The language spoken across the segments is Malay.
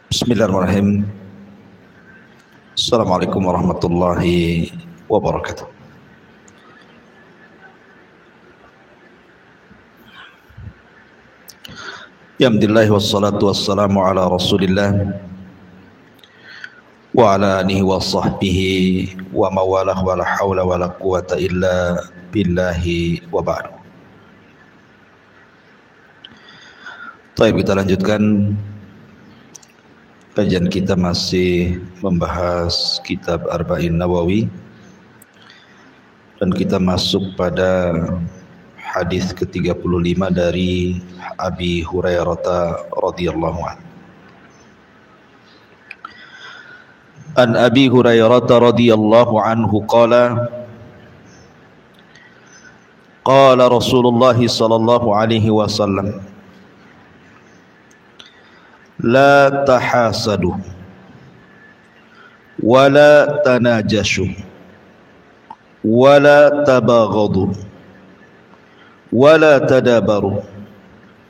Bismillahirrahmanirrahim. Assalamualaikum warahmatullahi wabarakatuh. Alhamdulillah wassalatu wassalamu ala Rasulillah wa ala alihi wa sahbihi wa mawalah wa la hawla wa la quwata illa billahi wa ba'du. Baik, kita lanjutkan kajian kita, masih membahas kitab Arba'in Nawawi, dan kita masuk pada hadis ke-35 dari Abi Hurairah radhiyallahu anhu. An Abi Hurairah radhiyallahu anhu qala qala Rasulullah sallallahu alaihi wasallam la tahasadu wa la tanajashu wa la tabaghadu wa la tadabaru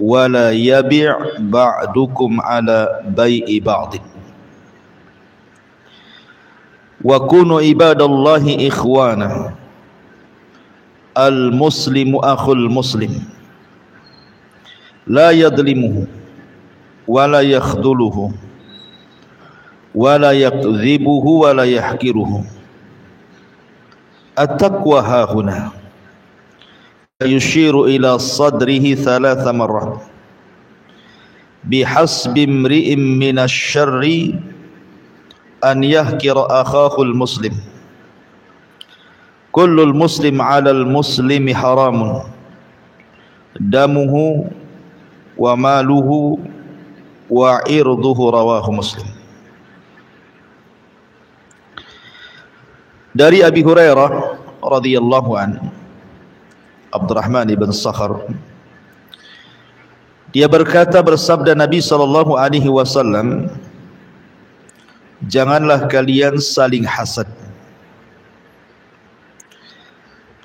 wa la yabi' ba'dukum ala bai'i ba'd wa kunu ibadallahi ikhwana al muslimu akhul muslim la yadlimuhu wala yakhdhuluhu wala yakdhibuhu wala yahkiruhu. At-taqwa hahuna. Yushiru ila sadrihi thalatha marrat. Bihasbi imri'in minasy syarri an yahkira akhahul muslim. Kullul muslim 'alal muslimi haramun damuhu wa maluhu wa irduhu, rawahu Muslim. Dari Abi Hurairah radhiyallahu anhu, Abdurrahman ibn Sakhar, dia berkata, bersabda Nabi sallallahu alaihi wasallam, janganlah kalian saling hasad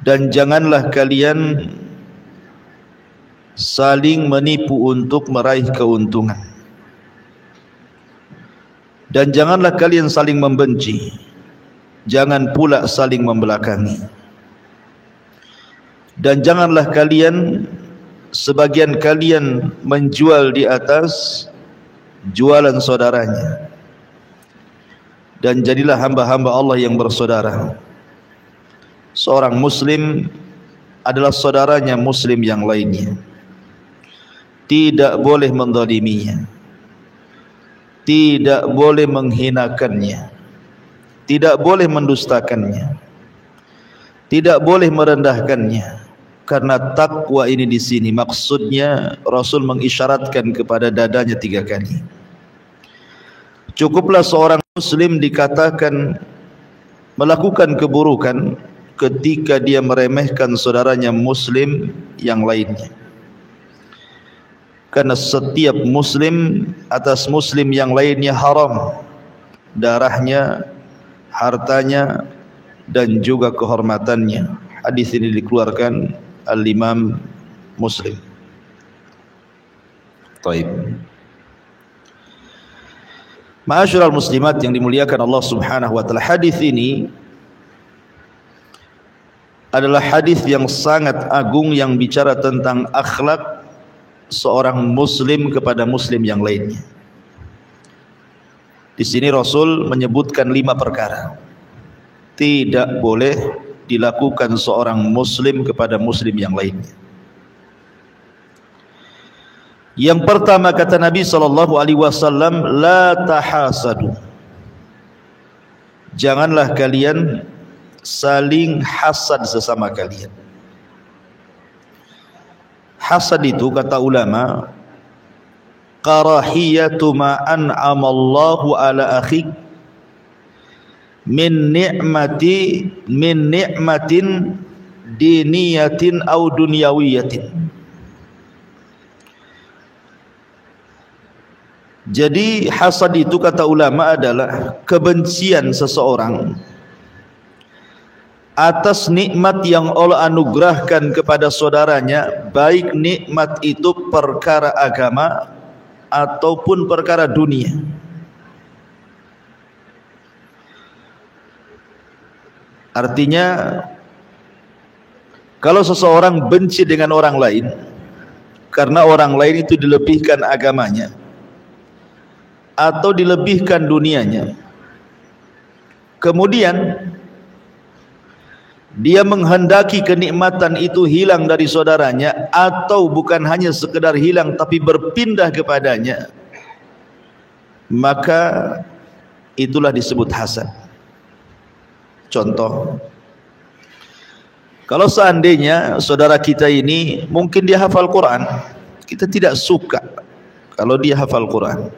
dan janganlah kalian saling menipu untuk meraih keuntungan. Dan janganlah kalian saling membenci, jangan pula saling membelakangi. Dan janganlah kalian, sebagian kalian menjual di atas jualan saudaranya. Dan jadilah hamba-hamba Allah yang bersaudara. Seorang muslim adalah saudaranya muslim yang lainnya. Tidak boleh menzaliminya, tidak boleh menghinakannya, tidak boleh mendustakannya, tidak boleh merendahkannya. Karena takwa ini di sini maksudnya Rasul mengisyaratkan kepada dadanya 3 kali. Cukuplah seorang muslim dikatakan melakukan keburukan ketika dia meremehkan saudaranya muslim yang lainnya. Karena setiap muslim atas muslim yang lainnya haram darahnya, hartanya, dan juga kehormatannya. Hadis ini dikeluarkan Al-Imam Muslim. Taib. Ma'asyiral muslimat yang dimuliakan Allah Subhanahu wa taala, hadis ini adalah hadis yang sangat agung yang bicara tentang akhlak seorang muslim kepada muslim yang lainnya. Di sini Rasul menyebutkan 5 perkara tidak boleh dilakukan seorang muslim kepada muslim yang lainnya. Yang pertama kata Nabi sallallahu alaihi wasallam, la tahasadu. Janganlah kalian saling hasad sesama kalian. Hasad itu kata ulama, karahiyatu ma an'amallahu ala akhik min ni'matin diniyatin au dunyawiyatin. Jadi hasad itu, kata ulama, adalah kebencian seseorang atas nikmat yang Allah anugerahkan kepada saudaranya, baik nikmat itu perkara agama ataupun perkara dunia. Artinya, kalau seseorang benci dengan orang lain karena orang lain itu dilebihkan agamanya atau dilebihkan dunianya, kemudian dia menghendaki kenikmatan itu hilang dari saudaranya, atau bukan hanya sekedar hilang tapi berpindah kepadanya, maka itulah disebut hasad. Contoh, kalau seandainya saudara kita ini mungkin dia hafal Quran, kita tidak suka kalau dia hafal Quran,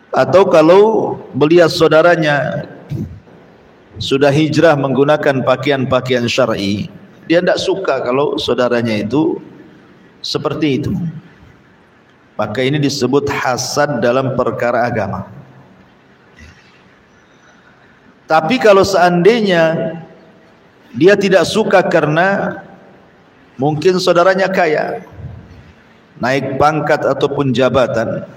atau kalau melihat saudaranya sudah hijrah menggunakan pakaian-pakaian syar'i, dia tidak suka kalau saudaranya itu seperti itu, maka ini disebut hasad dalam perkara agama. Tapi kalau seandainya dia tidak suka karena mungkin saudaranya kaya, naik pangkat ataupun jabatan,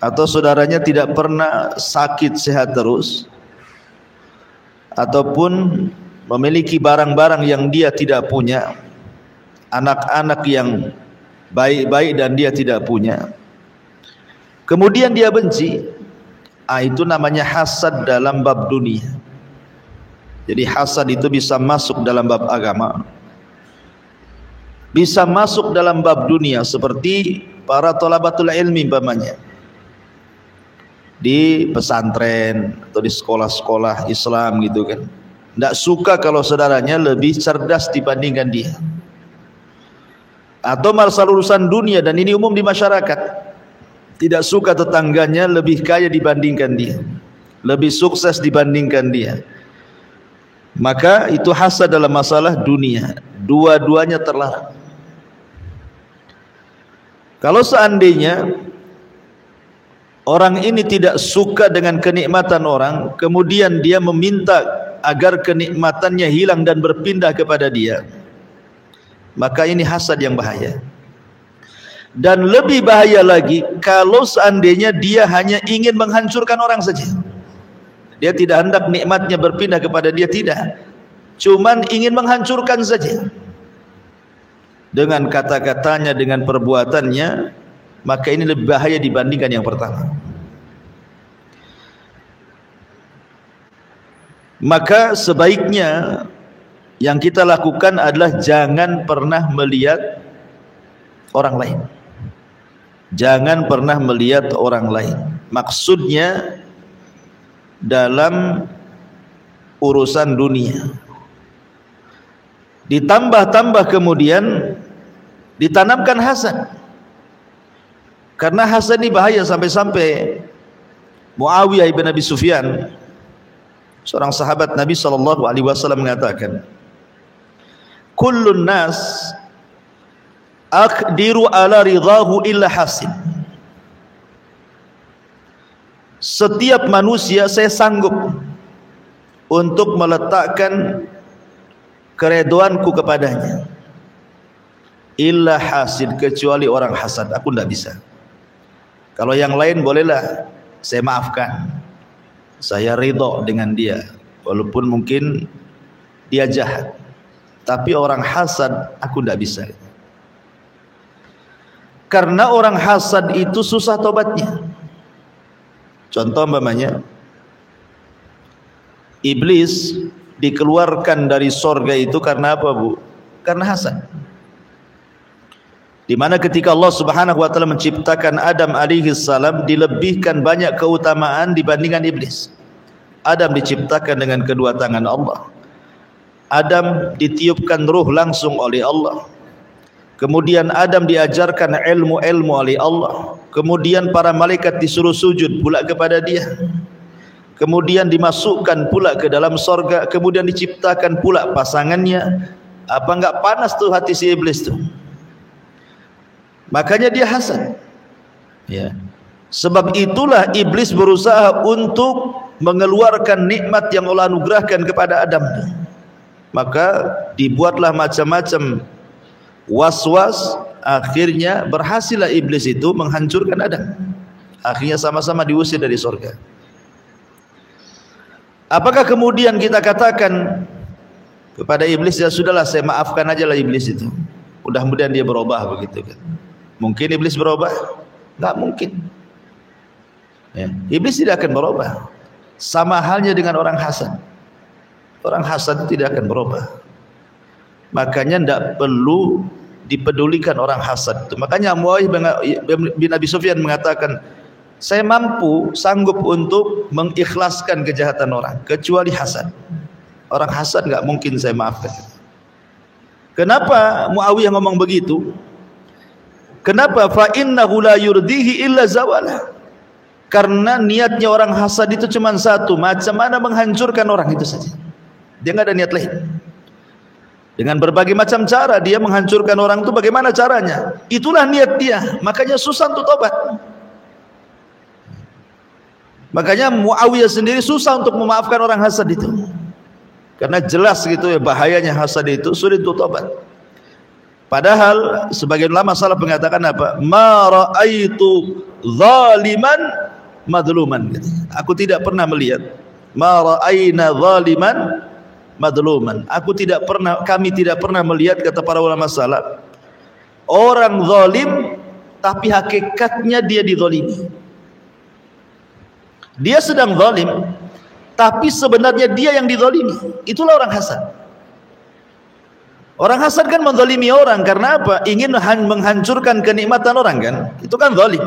atau saudaranya tidak pernah sakit sehat terus, ataupun memiliki barang-barang yang dia tidak punya, anak-anak yang baik-baik dan dia tidak punya, kemudian dia benci, itu namanya hasad dalam bab dunia. Jadi hasad itu bisa masuk dalam bab agama, bisa masuk dalam bab dunia, seperti para thalabatul ilmi umpamanya di pesantren atau di sekolah-sekolah Islam gitu kan, tidak suka kalau saudaranya lebih cerdas dibandingkan dia, atau masalah urusan dunia, dan ini umum di masyarakat, tidak suka tetangganya lebih kaya dibandingkan dia, lebih sukses dibandingkan dia, maka itu hasad dalam masalah dunia. Dua-duanya terlarang. Kalau seandainya orang ini tidak suka dengan kenikmatan orang, kemudian dia meminta agar kenikmatannya hilang dan berpindah kepada dia, maka ini hasad yang bahaya. Dan lebih bahaya lagi kalau seandainya dia hanya ingin menghancurkan orang saja, dia tidak hendak nikmatnya berpindah kepada dia, tidak, cuman ingin menghancurkan saja dengan kata-katanya, dengan perbuatannya, maka ini lebih bahaya dibandingkan yang pertama. Maka sebaiknya yang kita lakukan adalah jangan pernah melihat orang lain, jangan pernah melihat orang lain, maksudnya dalam urusan dunia. Ditambah-tambah kemudian ditanamkan hasad, karena hasad ini bahaya. Sampai-sampai Muawiyah ibn Abi Sufyan, seorang sahabat Nabi SAW, mengatakan, kullun nas aqdiru ala ridahu illa hasid. Setiap manusia saya sanggup untuk meletakkan keredoanku kepadanya, illa hasid, kecuali orang hasad, aku tidak bisa. Kalau yang lain bolehlah saya maafkan, saya ridho dengan dia walaupun mungkin dia jahat, tapi orang hasad aku tidak bisa. Karena orang hasad itu susah tobatnya. Contoh umpamanya, iblis dikeluarkan dari sorga itu karena apa, Bu? Karena hasad. Di mana ketika Allah Subhanahu wa taala menciptakan Adam alaihi salam, dilebihkan banyak keutamaan dibandingkan iblis. Adam diciptakan dengan kedua tangan Allah. Adam ditiupkan ruh langsung oleh Allah. Kemudian Adam diajarkan ilmu-ilmu oleh Allah. Kemudian para malaikat disuruh sujud pula kepada dia. Kemudian dimasukkan pula ke dalam sorga. Kemudian diciptakan pula pasangannya. Apa enggak panas tuh hati si iblis tuh? Makanya dia hasad. Ya. Sebab itulah iblis berusaha untuk mengeluarkan nikmat yang Allah anugerahkan kepada Adam. Maka dibuatlah macam-macam was-was, akhirnya berhasillah iblis itu menghancurkan Adam. Akhirnya sama-sama diusir dari surga. Apakah kemudian kita katakan kepada iblis, ya sudahlah saya maafkan aja lah iblis itu, mudah-mudahan dia berubah, begitu kan? Mungkin iblis berubah? Enggak mungkin ya. Iblis tidak akan berubah. Sama halnya dengan orang hasad. Orang hasad tidak akan berubah. Makanya tidak perlu dipedulikan orang hasad itu. Makanya Muawiyah bin Abi Sufyan mengatakan, saya sanggup untuk mengikhlaskan kejahatan orang, kecuali hasad. Orang hasad enggak mungkin saya maafkan. Kenapa Muawiyah ngomong begitu? Kenapa? Fa innahu la yurdihi illa zawala. Karena niatnya orang hasad itu cuma satu, macam mana menghancurkan orang itu saja. Dia enggak ada niat lain. Dengan berbagai macam cara dia menghancurkan orang itu. Bagaimana caranya? Itulah niat dia. Makanya susah untuk tobat. Makanya Muawiyah sendiri susah untuk memaafkan orang hasad itu. Karena jelas gitu ya bahayanya hasad itu, sulit untuk tobat. Padahal sebagian ulama salaf mengatakan apa? Ma ra'aitu zaliman madluman. Aku tidak pernah melihat. Ma ra'aina zaliman madluman. Kami tidak pernah melihat, kata para ulama salaf, orang zalim tapi hakikatnya dia dizalimi. Dia sedang zalim tapi sebenarnya dia yang dizalimi. Itulah orang hasad. Orang hasad kan menzalimi orang karena apa? Ingin menghancurkan kenikmatan orang kan? Itu kan zalim.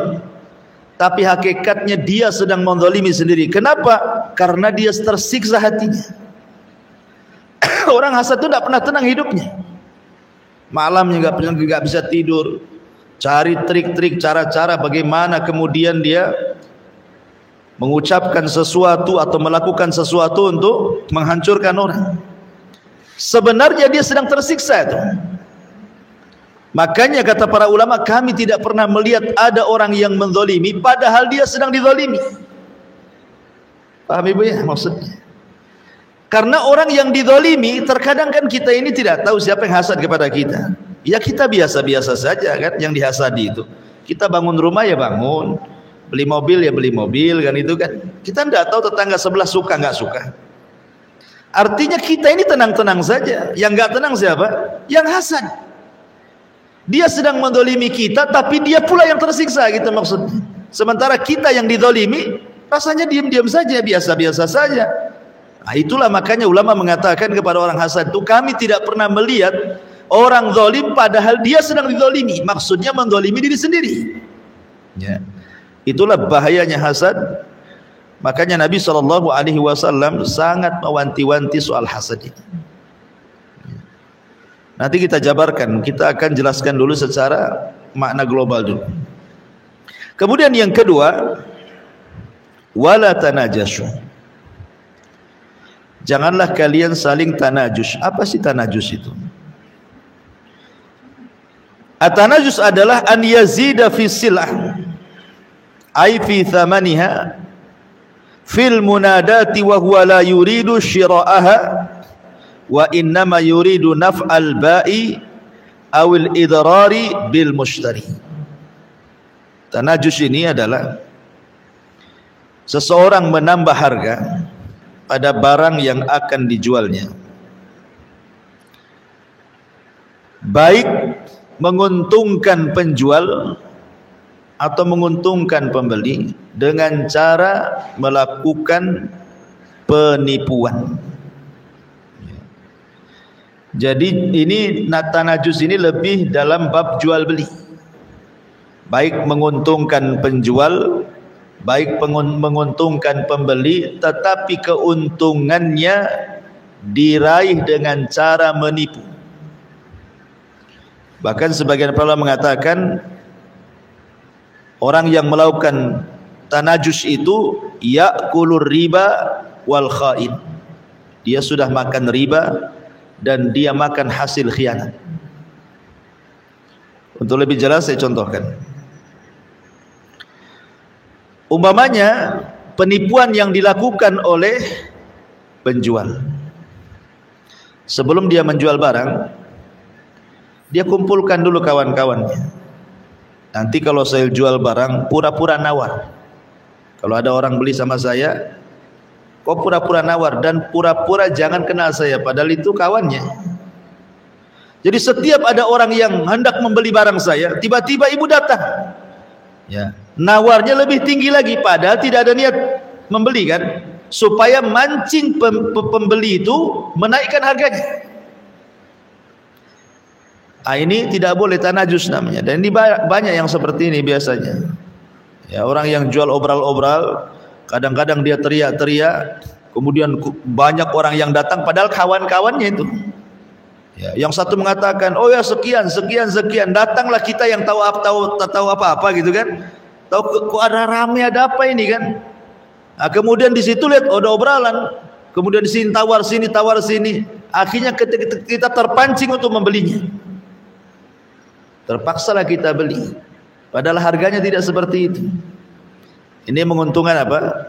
Tapi hakikatnya dia sedang menzalimi sendiri. Kenapa? Karena dia tersiksa hatinya. Orang hasad itu tidak pernah tenang hidupnya. Malamnya nggak bisa tidur, cari trik-trik, cara-cara bagaimana kemudian dia mengucapkan sesuatu atau melakukan sesuatu untuk menghancurkan orang. Sebenarnya dia sedang tersiksa itu. Makanya kata para ulama, kami tidak pernah melihat ada orang yang menzalimi padahal dia sedang dizalimi. Paham Ibu ya maksudnya? Karena orang yang dizalimi, terkadang kan kita ini tidak tahu siapa yang hasad kepada kita. Ya kita biasa-biasa saja kan yang dihasadi itu. Kita bangun rumah ya bangun, beli mobil ya beli mobil kan, itu kan. Kita tidak tahu tetangga sebelah suka nggak suka. Artinya kita ini tenang-tenang saja. Yang nggak tenang siapa? Yang hasad. Dia sedang menzalimi kita, tapi dia pula yang tersiksa gitu maksudnya. Sementara kita yang dizalimi rasanya diam-diam saja, biasa-biasa saja. Nah, itulah makanya ulama mengatakan kepada orang hasad itu, kami tidak pernah melihat orang zalim padahal dia sedang dizalimi. Maksudnya menzalimi diri sendiri. Ya. Itulah bahayanya hasad. Makanya Nabi SAW sangat mewanti-wanti soal hasad ini. Nanti kita jabarkan, kita akan jelaskan dulu secara makna global dulu. Kemudian yang kedua, wala tanajashu. Janganlah kalian saling tanajus. Apa sih tanajus itu? At-tanajus adalah an yazida fi silah, ay fi thamaniha, fil munadati wa huwa la yuridu shira'aha wa innama yuridu naf'al ba'i awil idrari bil mushtari. Tanajus ini adalah seseorang menambah harga pada barang yang akan dijualnya, baik menguntungkan penjual atau menguntungkan pembeli dengan cara melakukan penipuan. Jadi ini tanajus ini lebih dalam bab jual beli, baik menguntungkan penjual, baik menguntungkan pembeli, tetapi keuntungannya diraih dengan cara menipu. Bahkan sebagian para ulama mengatakan orang yang melakukan tanajus itu ya'kulur riba wal khain. Dia sudah makan riba dan dia makan hasil khianat. Untuk lebih jelas saya contohkan. Umpamanya penipuan yang dilakukan oleh penjual. Sebelum dia menjual barang, dia kumpulkan dulu kawan-kawannya. Nanti kalau saya jual barang, pura-pura nawar. Kalau ada orang beli sama saya, kok pura-pura nawar dan pura-pura jangan kenal saya, padahal itu kawannya. Jadi setiap ada orang yang hendak membeli barang saya, tiba-tiba ibu datang, ya, nawarnya lebih tinggi lagi, padahal tidak ada niat membeli kan, supaya mancing pembeli itu menaikkan harganya. Ini tidak boleh, tanajus namanya. Dan ini banyak yang seperti ini biasanya. Ya, orang yang jual obral-obral, kadang-kadang dia teriak-teriak, kemudian banyak orang yang datang padahal kawan-kawannya itu. Ya, yang satu mengatakan, "Oh ya sekian, datanglah kita yang tahu apa-apa gitu kan. Tahu kok ada rame, ada apa ini kan?" Nah, kemudian di situ lihat ada obralan, kemudian di sini tawar sini. Akhirnya kita terpancing untuk membelinya. Terpaksalah kita beli, padahal harganya tidak seperti itu. Ini menguntungkan apa?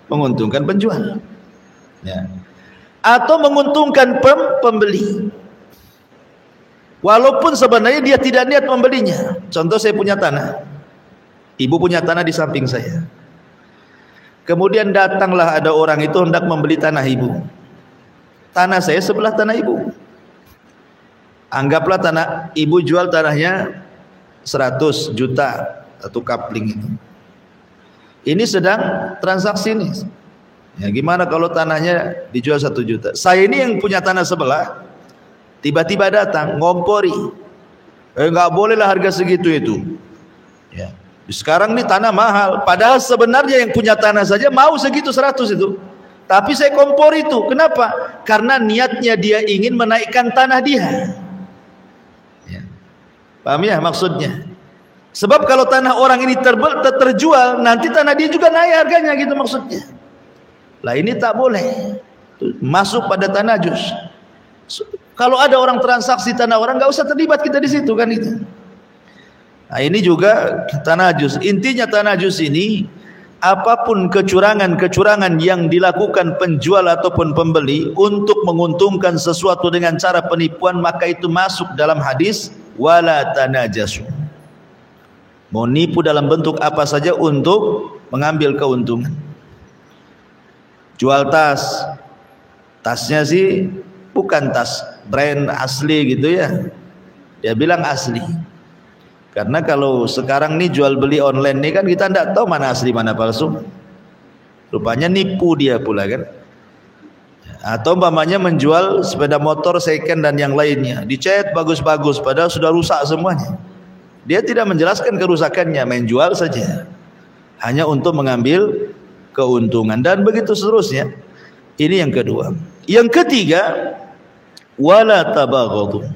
Menguntungkan penjual, ya. Atau menguntungkan pembeli, walaupun sebenarnya dia tidak niat membelinya. Contoh, saya punya tanah, ibu punya tanah di samping saya. Kemudian datanglah ada orang itu hendak membeli tanah ibu. Tanah saya sebelah tanah ibu. Anggaplah tanah ibu jual tanahnya 100 juta satu kapling itu. Ini sedang transaksi ini. Ya, gimana kalau tanahnya dijual 1 juta? Saya ini yang punya tanah sebelah, tiba-tiba datang ngompori. Enggak bolehlah harga segitu itu. Ya. Sekarang ini tanah mahal, padahal sebenarnya yang punya tanah saja mau segitu 100 itu. Tapi saya kompor itu. Kenapa? Karena niatnya dia ingin menaikkan tanah dia. Paham ya maksudnya? Sebab kalau tanah orang ini terjual, nanti tanah dia juga naik harganya gitu maksudnya. Lah ini tak boleh masuk pada tanajus. Kalau ada orang transaksi tanah orang, nggak usah terlibat kita di situ kan itu. Nah, ini juga tanajus. Intinya tanajus ini, apapun kecurangan yang dilakukan penjual ataupun pembeli untuk menguntungkan sesuatu dengan cara penipuan, maka itu masuk dalam hadis wala tanajasu. Mau nipu dalam bentuk apa saja untuk mengambil keuntungan. Jual tas, tasnya sih bukan tas brand asli gitu ya. Dia bilang asli. Karena kalau sekarang nih jual beli online nih kan kita tidak tahu mana asli mana palsu. Rupanya nipu dia pula kan. Atau umpamanya menjual sepeda motor second dan yang lainnya, dicat bagus-bagus padahal sudah rusak semuanya. Dia tidak menjelaskan kerusakannya, main jual saja, hanya untuk mengambil keuntungan, dan begitu seterusnya. Ini yang kedua. Yang ketiga, wala tabaghadu.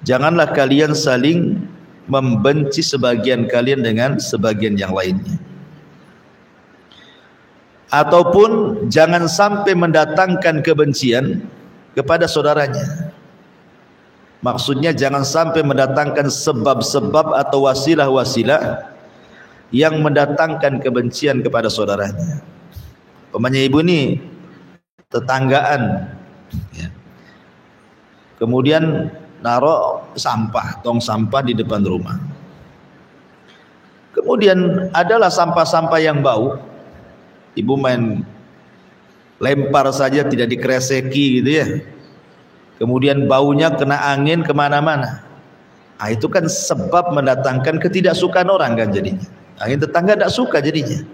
Janganlah kalian saling membenci sebagian kalian dengan sebagian yang lainnya. Ataupun jangan sampai mendatangkan kebencian kepada saudaranya. Maksudnya jangan sampai mendatangkan sebab-sebab atau wasilah-wasilah yang mendatangkan kebencian kepada saudaranya. Umpamanya ibu ini tetanggaan, ya. Kemudian naruh sampah, tong sampah di depan rumah. Kemudian adalah sampah-sampah yang bau. Ibu main lempar saja tidak dikreseki gitu ya. Kemudian baunya kena angin kemana-mana. Nah, itu kan sebab mendatangkan ketidaksukaan orang kan jadinya. Akhirnya tetangga tidak suka jadinya.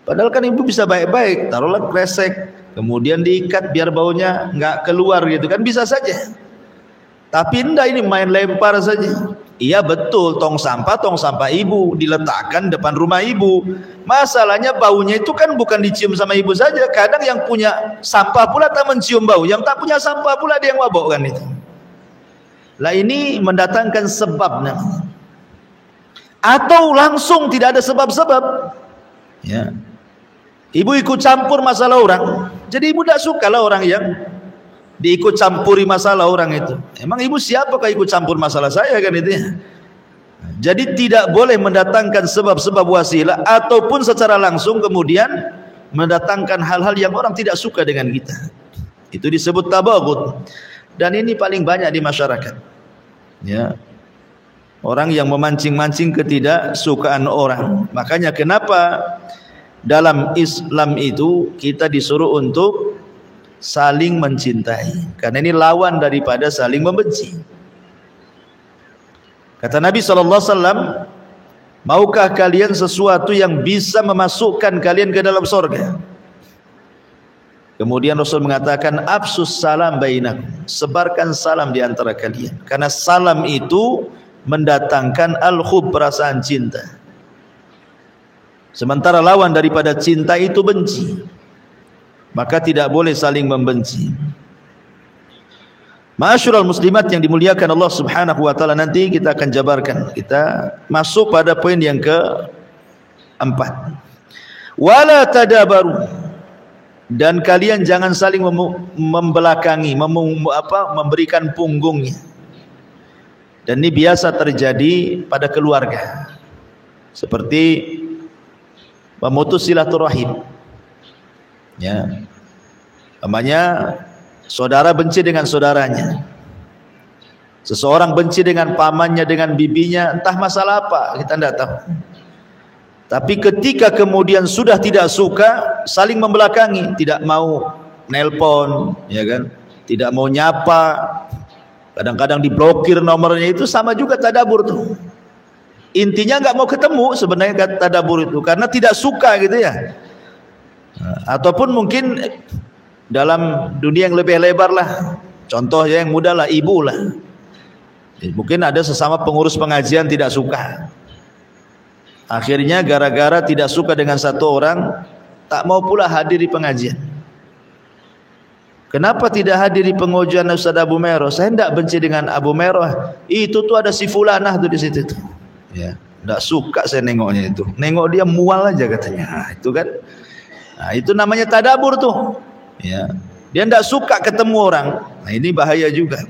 Padahal kan ibu bisa baik-baik, taruhlah kresek, kemudian diikat biar baunya nggak keluar gitu kan, bisa saja. Tapi enggak, ini main lempar saja. Iya betul, tong sampah ibu diletakkan depan rumah ibu. Masalahnya baunya itu kan bukan dicium sama ibu saja. Kadang yang punya sampah pula tak mencium bau, yang tak punya sampah pula dia yang mabuk kan itu. Lah ini mendatangkan sebab namanya. Atau langsung tidak ada sebab-sebab. Ya. Ibu ikut campur masalah orang. Jadi ibu tidak suka lah orang yang diikut campuri masalah orang itu. Emang ibu siapakah ikut campur masalah saya kan itu ya? Jadi tidak boleh mendatangkan sebab-sebab wasilah ataupun secara langsung kemudian mendatangkan hal-hal yang orang tidak suka dengan kita. Itu disebut tabaghut. Dan ini paling banyak di masyarakat. Ya. Orang yang memancing-mancing ketidaksukaan orang. Makanya kenapa dalam Islam itu kita disuruh untuk saling mencintai. Karena ini lawan daripada saling membenci. Kata Nabi SAW, maukah kalian sesuatu yang bisa memasukkan kalian ke dalam surga? Kemudian Rasul mengatakan, afsus salam bainakum, sebarkan salam di antara kalian. Karena salam itu mendatangkan al-hub, perasaan cinta. Sementara lawan daripada cinta itu benci. Maka tidak boleh saling membenci. Ma'asyiral muslimat yang dimuliakan Allah Subhanahu wa taala, nanti kita akan jabarkan. Kita masuk pada poin yang keempat. Wala tadabaru, dan kalian jangan saling membelakangi, memberikan punggungnya. Dan ini biasa terjadi pada keluarga. Seperti memutus silaturahim. Ya. Namanya saudara benci dengan saudaranya, seseorang benci dengan pamannya, dengan bibinya, entah masalah apa, kita tidak tahu. Tapi ketika kemudian sudah tidak suka, saling membelakangi, tidak mau nelpon, ya kan, tidak mau nyapa, kadang-kadang diblokir nomornya, itu sama juga tadabur tuh. Intinya nggak mau ketemu sebenarnya tadabur itu, karena tidak suka gitu ya. Ataupun mungkin dalam dunia yang lebih lebar lah, contoh yang mudah lah, ibu lah. Mungkin ada sesama pengurus pengajian tidak suka. Akhirnya gara-gara tidak suka dengan satu orang, tak mau pula hadir di pengajian. Kenapa tidak hadir di pengajian Ustaz Abu Meroh? Saya tidak benci dengan Abu Meroh. Itu tuh ada si fulanah tuh di situ tuh. Ya, tidak suka saya nengoknya itu. Nengok dia mual aja katanya. Nah, itu kan. Nah, itu namanya tadabur tuh. Ya, dia tidak suka ketemu orang. Nah, ini bahaya juga.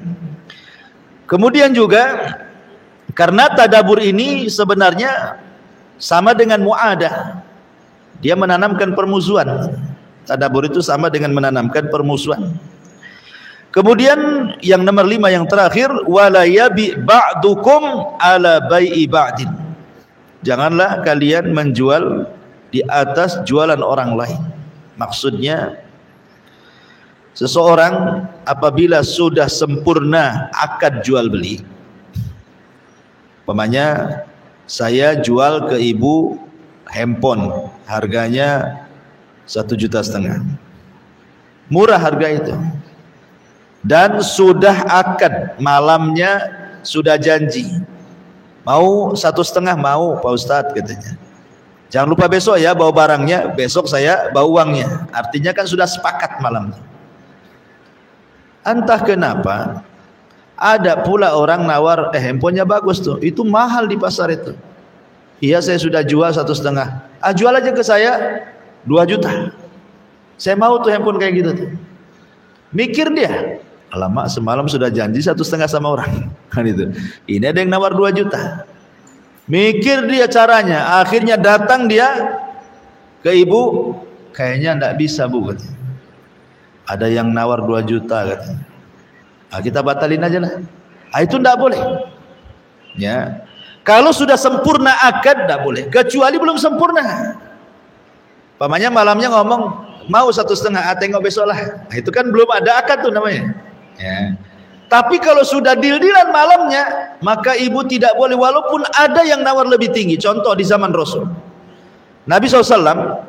Kemudian juga karena tadabur ini sebenarnya sama dengan muadah, dia menanamkan permusuhan. Tadabur itu sama dengan menanamkan permusuhan. Kemudian yang nomor 5 yang terakhir, wala yabi ba'dukum ala bai'i ba'din. Janganlah kalian menjual di atas jualan orang lain. Maksudnya seseorang apabila sudah sempurna akad jual beli, umpamanya saya jual ke ibu handphone harganya 1,5 juta, murah harga itu, dan sudah akad malamnya, sudah janji mau 1,5, mau Pak Ustadz katanya, jangan lupa besok ya bawa barangnya, besok saya bawa uangnya, artinya kan sudah sepakat malamnya. Entah kenapa ada pula orang nawar, handphonenya bagus tuh, itu mahal di pasar itu. Iya saya sudah jual 1,5. Jual aja ke saya 2 juta. Saya mau tuh handphone kayak gitu tuh. Mikir dia, alamak semalam sudah janji 1,5 sama orang. Kan itu. Ini ada yang nawar 2 juta. Mikir dia caranya, akhirnya datang dia ke ibu, kayaknya enggak bisa Bu katanya. Ada yang nawar 2 juta katanya. Kita batalin aja lah. Itu tidak boleh. Ya. Kalau sudah sempurna akad tidak boleh. Kecuali belum sempurna. Pamannya malamnya ngomong mau 1,5, tengok besok lah. Itu kan belum ada akad tuh namanya. Ya. Tapi kalau sudah deal-dealan malamnya, maka ibu tidak boleh walaupun ada yang nawar lebih tinggi. Contoh di zaman Rasul. Nabi SAW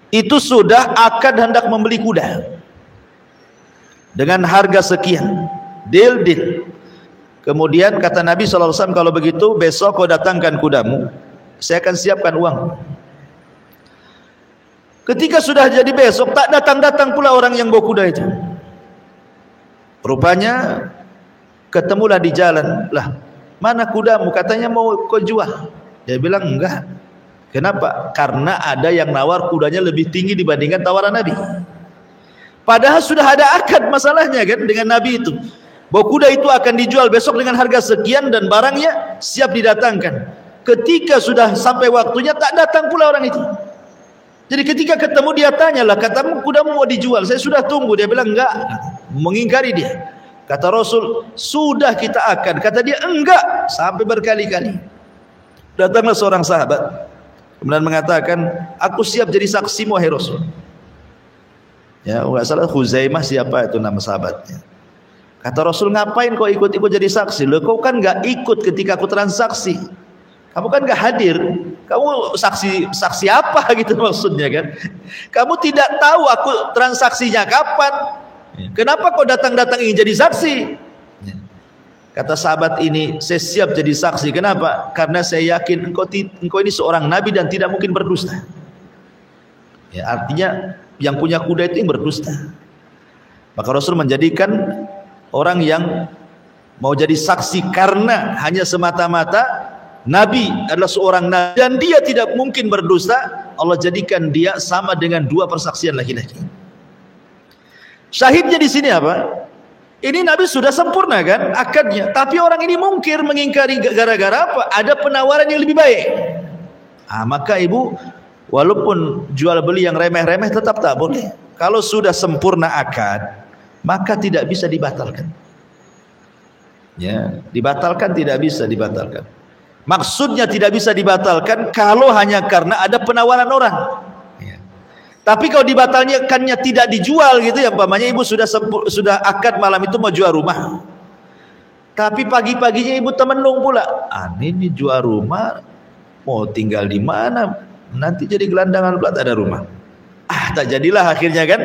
itu sudah akad hendak membeli kuda dengan harga sekian, deal. Kemudian kata Nabi SAW, kalau begitu besok kau datangkan kudamu, saya akan siapkan uang. Ketika sudah jadi besok, tak datang-datang pula orang yang bawa kuda itu. Rupanya ketemulah di jalan, lah mana kudamu, katanya mau kau jual. Dia bilang enggak. Kenapa? Karena ada yang nawar kudanya lebih tinggi dibandingkan tawaran Nabi. Padahal sudah ada akad masalahnya kan dengan Nabi itu, bahwa kuda itu akan dijual besok dengan harga sekian dan barangnya siap didatangkan. Ketika sudah sampai waktunya tak datang pula orang itu. Jadi ketika ketemu dia tanyalah, katamu kudamu mau dijual, saya sudah tunggu. Dia bilang enggak, mengingkari dia. Kata Rasul, sudah kita akan. Kata dia enggak, sampai berkali-kali. Datanglah seorang sahabat, kemudian mengatakan, aku siap jadi saksi wahai Rasul. Ya, enggak salah Huzaimah siapa itu nama sahabatnya. Kata Rasul, ngapain kau ikut-ikut jadi saksi? Loh, kau kan enggak ikut ketika aku transaksi. Kamu kan enggak hadir. Kamu saksi apa gitu maksudnya kan? Kamu tidak tahu aku transaksinya kapan. Kenapa kau datang-datang ingin jadi saksi? Kata sahabat ini, saya siap jadi saksi. Kenapa? Karena saya yakin engkau ini seorang nabi dan tidak mungkin berdusta. Ya, artinya yang punya kuda itu yang berdusta. Maka Rasul menjadikan orang yang mau jadi saksi karena hanya semata-mata nabi adalah seorang nabi dan dia tidak mungkin berdusta, Allah jadikan dia sama dengan dua persaksian laki-laki. Syahidnya di sini apa? Ini nabi sudah sempurna kan akadnya, tapi orang ini mungkir, mengingkari gara-gara apa? Ada penawaran yang lebih baik. Maka ibu, walaupun jual beli yang remeh-remeh tetap tak boleh. Kalau sudah sempurna akad, maka tidak bisa dibatalkan. Ya, dibatalkan tidak bisa dibatalkan. Maksudnya tidak bisa dibatalkan kalau hanya karena ada penawaran orang. Ya. Tapi kalau dibatalkannya tidak dijual gitu ya, umpamanya ibu sudah akad malam itu mau jual rumah. Tapi pagi-paginya ibu temenung pula. Ini jual rumah, mau tinggal di mana? Nanti jadi gelandangan pula, tak ada rumah. Tak jadilah akhirnya kan.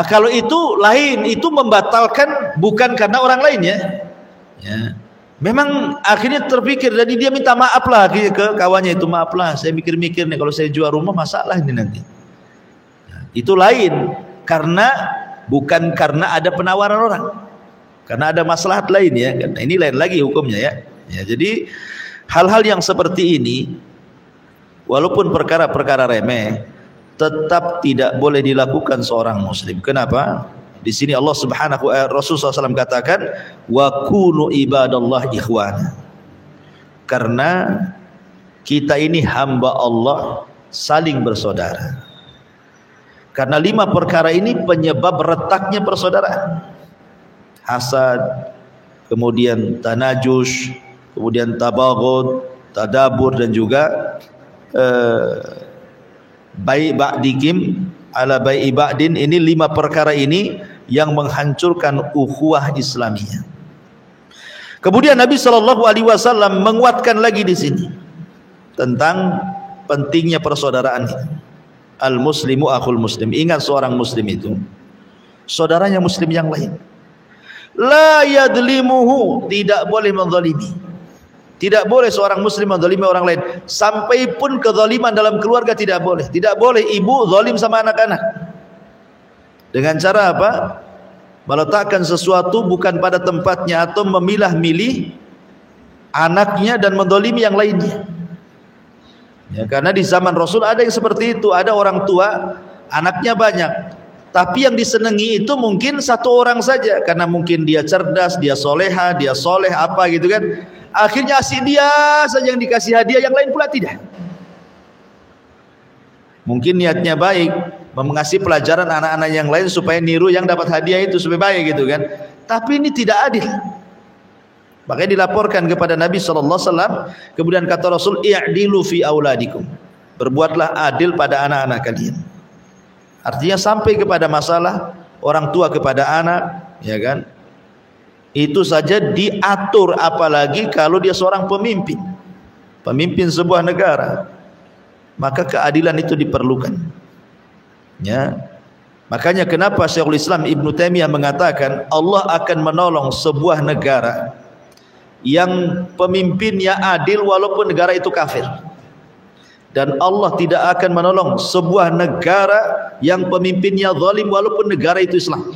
Kalau itu lain, itu membatalkan bukan karena orang lain ya. Ya. Memang akhirnya terpikir, jadi dia minta maaf lah ke kawannya itu, maaflah saya mikir-mikir nih kalau saya jual rumah masalah ini nanti. Itu lain, karena bukan karena ada penawaran orang, karena ada maslahat lain ya. Ini lain lagi hukumnya ya. Jadi hal-hal yang seperti ini, walaupun perkara-perkara remeh, tetap tidak boleh dilakukan seorang muslim. Kenapa? Di sini Allah Subhanahu wa Rasulullah SAW katakan, wa kunu ibadallah ikhwana. Karena kita ini hamba Allah, saling bersaudara. Karena 5 perkara ini penyebab retaknya persaudaraan. Hasad, kemudian tanajus, kemudian tabaghud, tadabur, dan juga bai' ba'dikum ala bai'i ba'din. Ini 5 perkara ini yang menghancurkan ukhuwah Islamiyah. Kemudian Nabi SAW menguatkan lagi di sini tentang pentingnya persaudaraan ini. Al muslimu akhul muslim. Ingat, seorang muslim itu saudaranya muslim yang lain. La yadlimuhu, tidak boleh menzalimi. Tidak boleh seorang muslim menzalimi orang lain. Sampai pun kezaliman dalam keluarga tidak boleh. Tidak boleh ibu zalim sama anak-anak. Dengan cara apa? Meletakkan sesuatu bukan pada tempatnya, atau memilah-milih anaknya dan menzalimi yang lainnya. Ya, karena di zaman Rasul ada yang seperti itu. Ada orang tua, anaknya banyak, tapi yang disenangi itu mungkin satu orang saja, karena mungkin dia cerdas, dia soleha, dia soleh apa gitu kan. Akhirnya asik dia saja yang dikasih hadiah, yang lain pula tidak. Mungkin niatnya baik, mengasih pelajaran anak-anak yang lain supaya niru yang dapat hadiah itu supaya baik gitu kan. Tapi ini tidak adil. Makanya dilaporkan kepada Nabi SAW. Kemudian kata Rasul, i'dilu fi auladikum. Berbuatlah adil pada anak-anak kalian. Artinya sampai kepada masalah orang tua kepada anak, ya kan? Itu saja diatur, apalagi kalau dia seorang pemimpin, pemimpin sebuah negara. Maka keadilan itu diperlukan. Ya. Makanya kenapa Syekhul Islam Ibnu Taimiyah mengatakan Allah akan menolong sebuah negara yang pemimpinnya adil walaupun negara itu kafir, dan Allah tidak akan menolong sebuah negara yang pemimpinnya zalim walaupun negara itu Islam.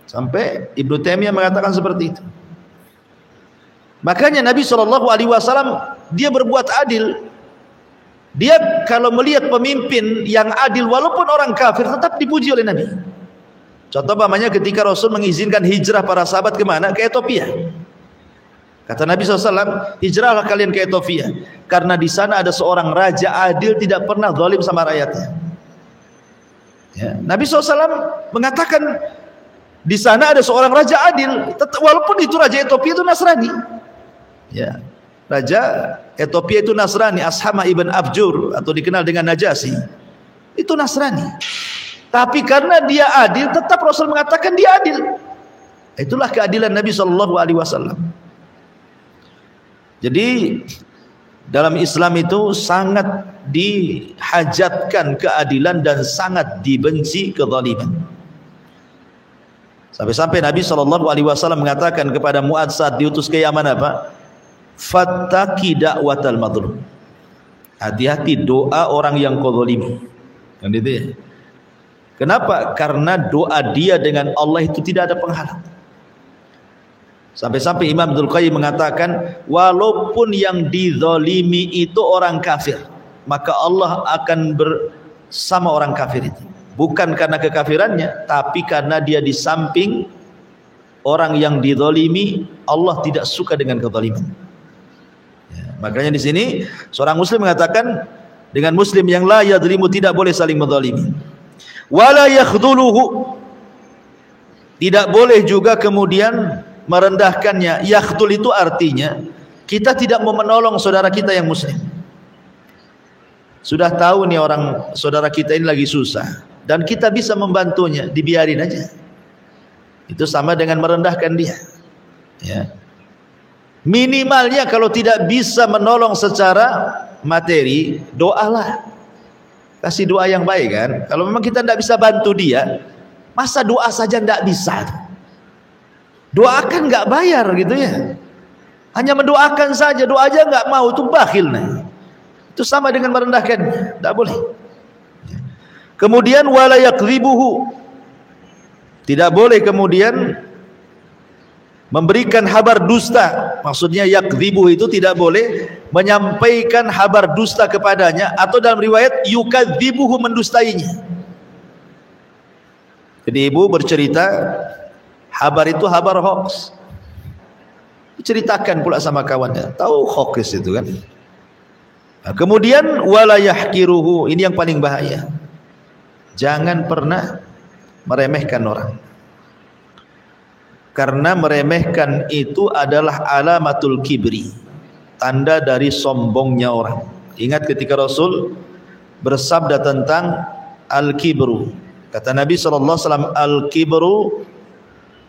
Sampai Ibnu Taimiyah mengatakan seperti itu. Makanya Nabi SAW dia berbuat adil. Dia kalau melihat pemimpin yang adil walaupun orang kafir tetap dipuji oleh Nabi. Contoh umpamanya ketika Rasul mengizinkan hijrah para sahabat ke mana? Ke Ethiopia. Kata Nabi SAW, hijrahlah kalian ke Ethiopia, karena di sana ada seorang raja adil, tidak pernah zalim sama rakyatnya. Ya. Nabi SAW mengatakan di sana ada seorang raja adil, walaupun itu raja Ethiopia itu Nasrani. Ya. Raja Ethiopia itu Nasrani, Ashama ibn Abjur atau dikenal dengan Najasyi. Itu Nasrani. Tapi karena dia adil, tetap Rasul mengatakan dia adil. Itulah keadilan Nabi SAW. Jadi dalam Islam itu sangat dihajatkan keadilan dan sangat dibenci kezaliman. Sampai-sampai Nabi SAW mengatakan kepada Mu'adz saat diutus ke Yaman apa? Fattaqi da'watal madlum. Hati-hati doa orang yang kezalimi. Kan itu ya. Kenapa? Karena doa dia dengan Allah itu tidak ada penghalang. Sampai-sampai Imam Dzul Qayyim mengatakan, walaupun yang dizalimi itu orang kafir, maka Allah akan bersama orang kafir itu. Bukan karena kekafirannya, tapi karena dia di samping orang yang dizalimi. Allah tidak suka dengan kezaliman. Ya, makanya di sini seorang muslim mengatakan dengan muslim yang la yadzlimu, tidak boleh saling menzalimi. Wala yakhdhuluhu, tidak boleh juga kemudian merendahkannya. Yakhdul itu artinya kita tidak mau menolong saudara kita yang muslim. Sudah tahu nih orang saudara kita ini lagi susah dan kita bisa membantunya, dibiarin aja. Itu sama dengan merendahkan dia. Ya. Minimalnya kalau tidak bisa menolong secara materi, doalah. Kasih doa yang baik kan. Kalau memang kita tidak bisa bantu dia, masa doa saja tidak bisa? Doakan nggak bayar gitu ya. Hanya mendoakan saja, doa aja nggak mau, itu bakhil nih. Itu sama dengan merendahkan, tidak boleh. Kemudian wala yakdzibuhu, tidak boleh kemudian memberikan kabar dusta. Maksudnya yakdzibuhu itu tidak boleh menyampaikan kabar dusta kepadanya, atau dalam riwayat yukadzibuhu, mendustainya. Jadi ibu bercerita, kabar itu kabar hoax, ceritakan pula sama kawannya, tahu hoax itu kan. Nah, kemudian wala yahqiruhu, ini yang paling bahaya. Jangan pernah meremehkan orang, karena meremehkan itu adalah alamatul kibri, tanda dari sombongnya orang. Ingat ketika Rasul bersabda tentang al-kibru, kata Nabi SAW, al-kibru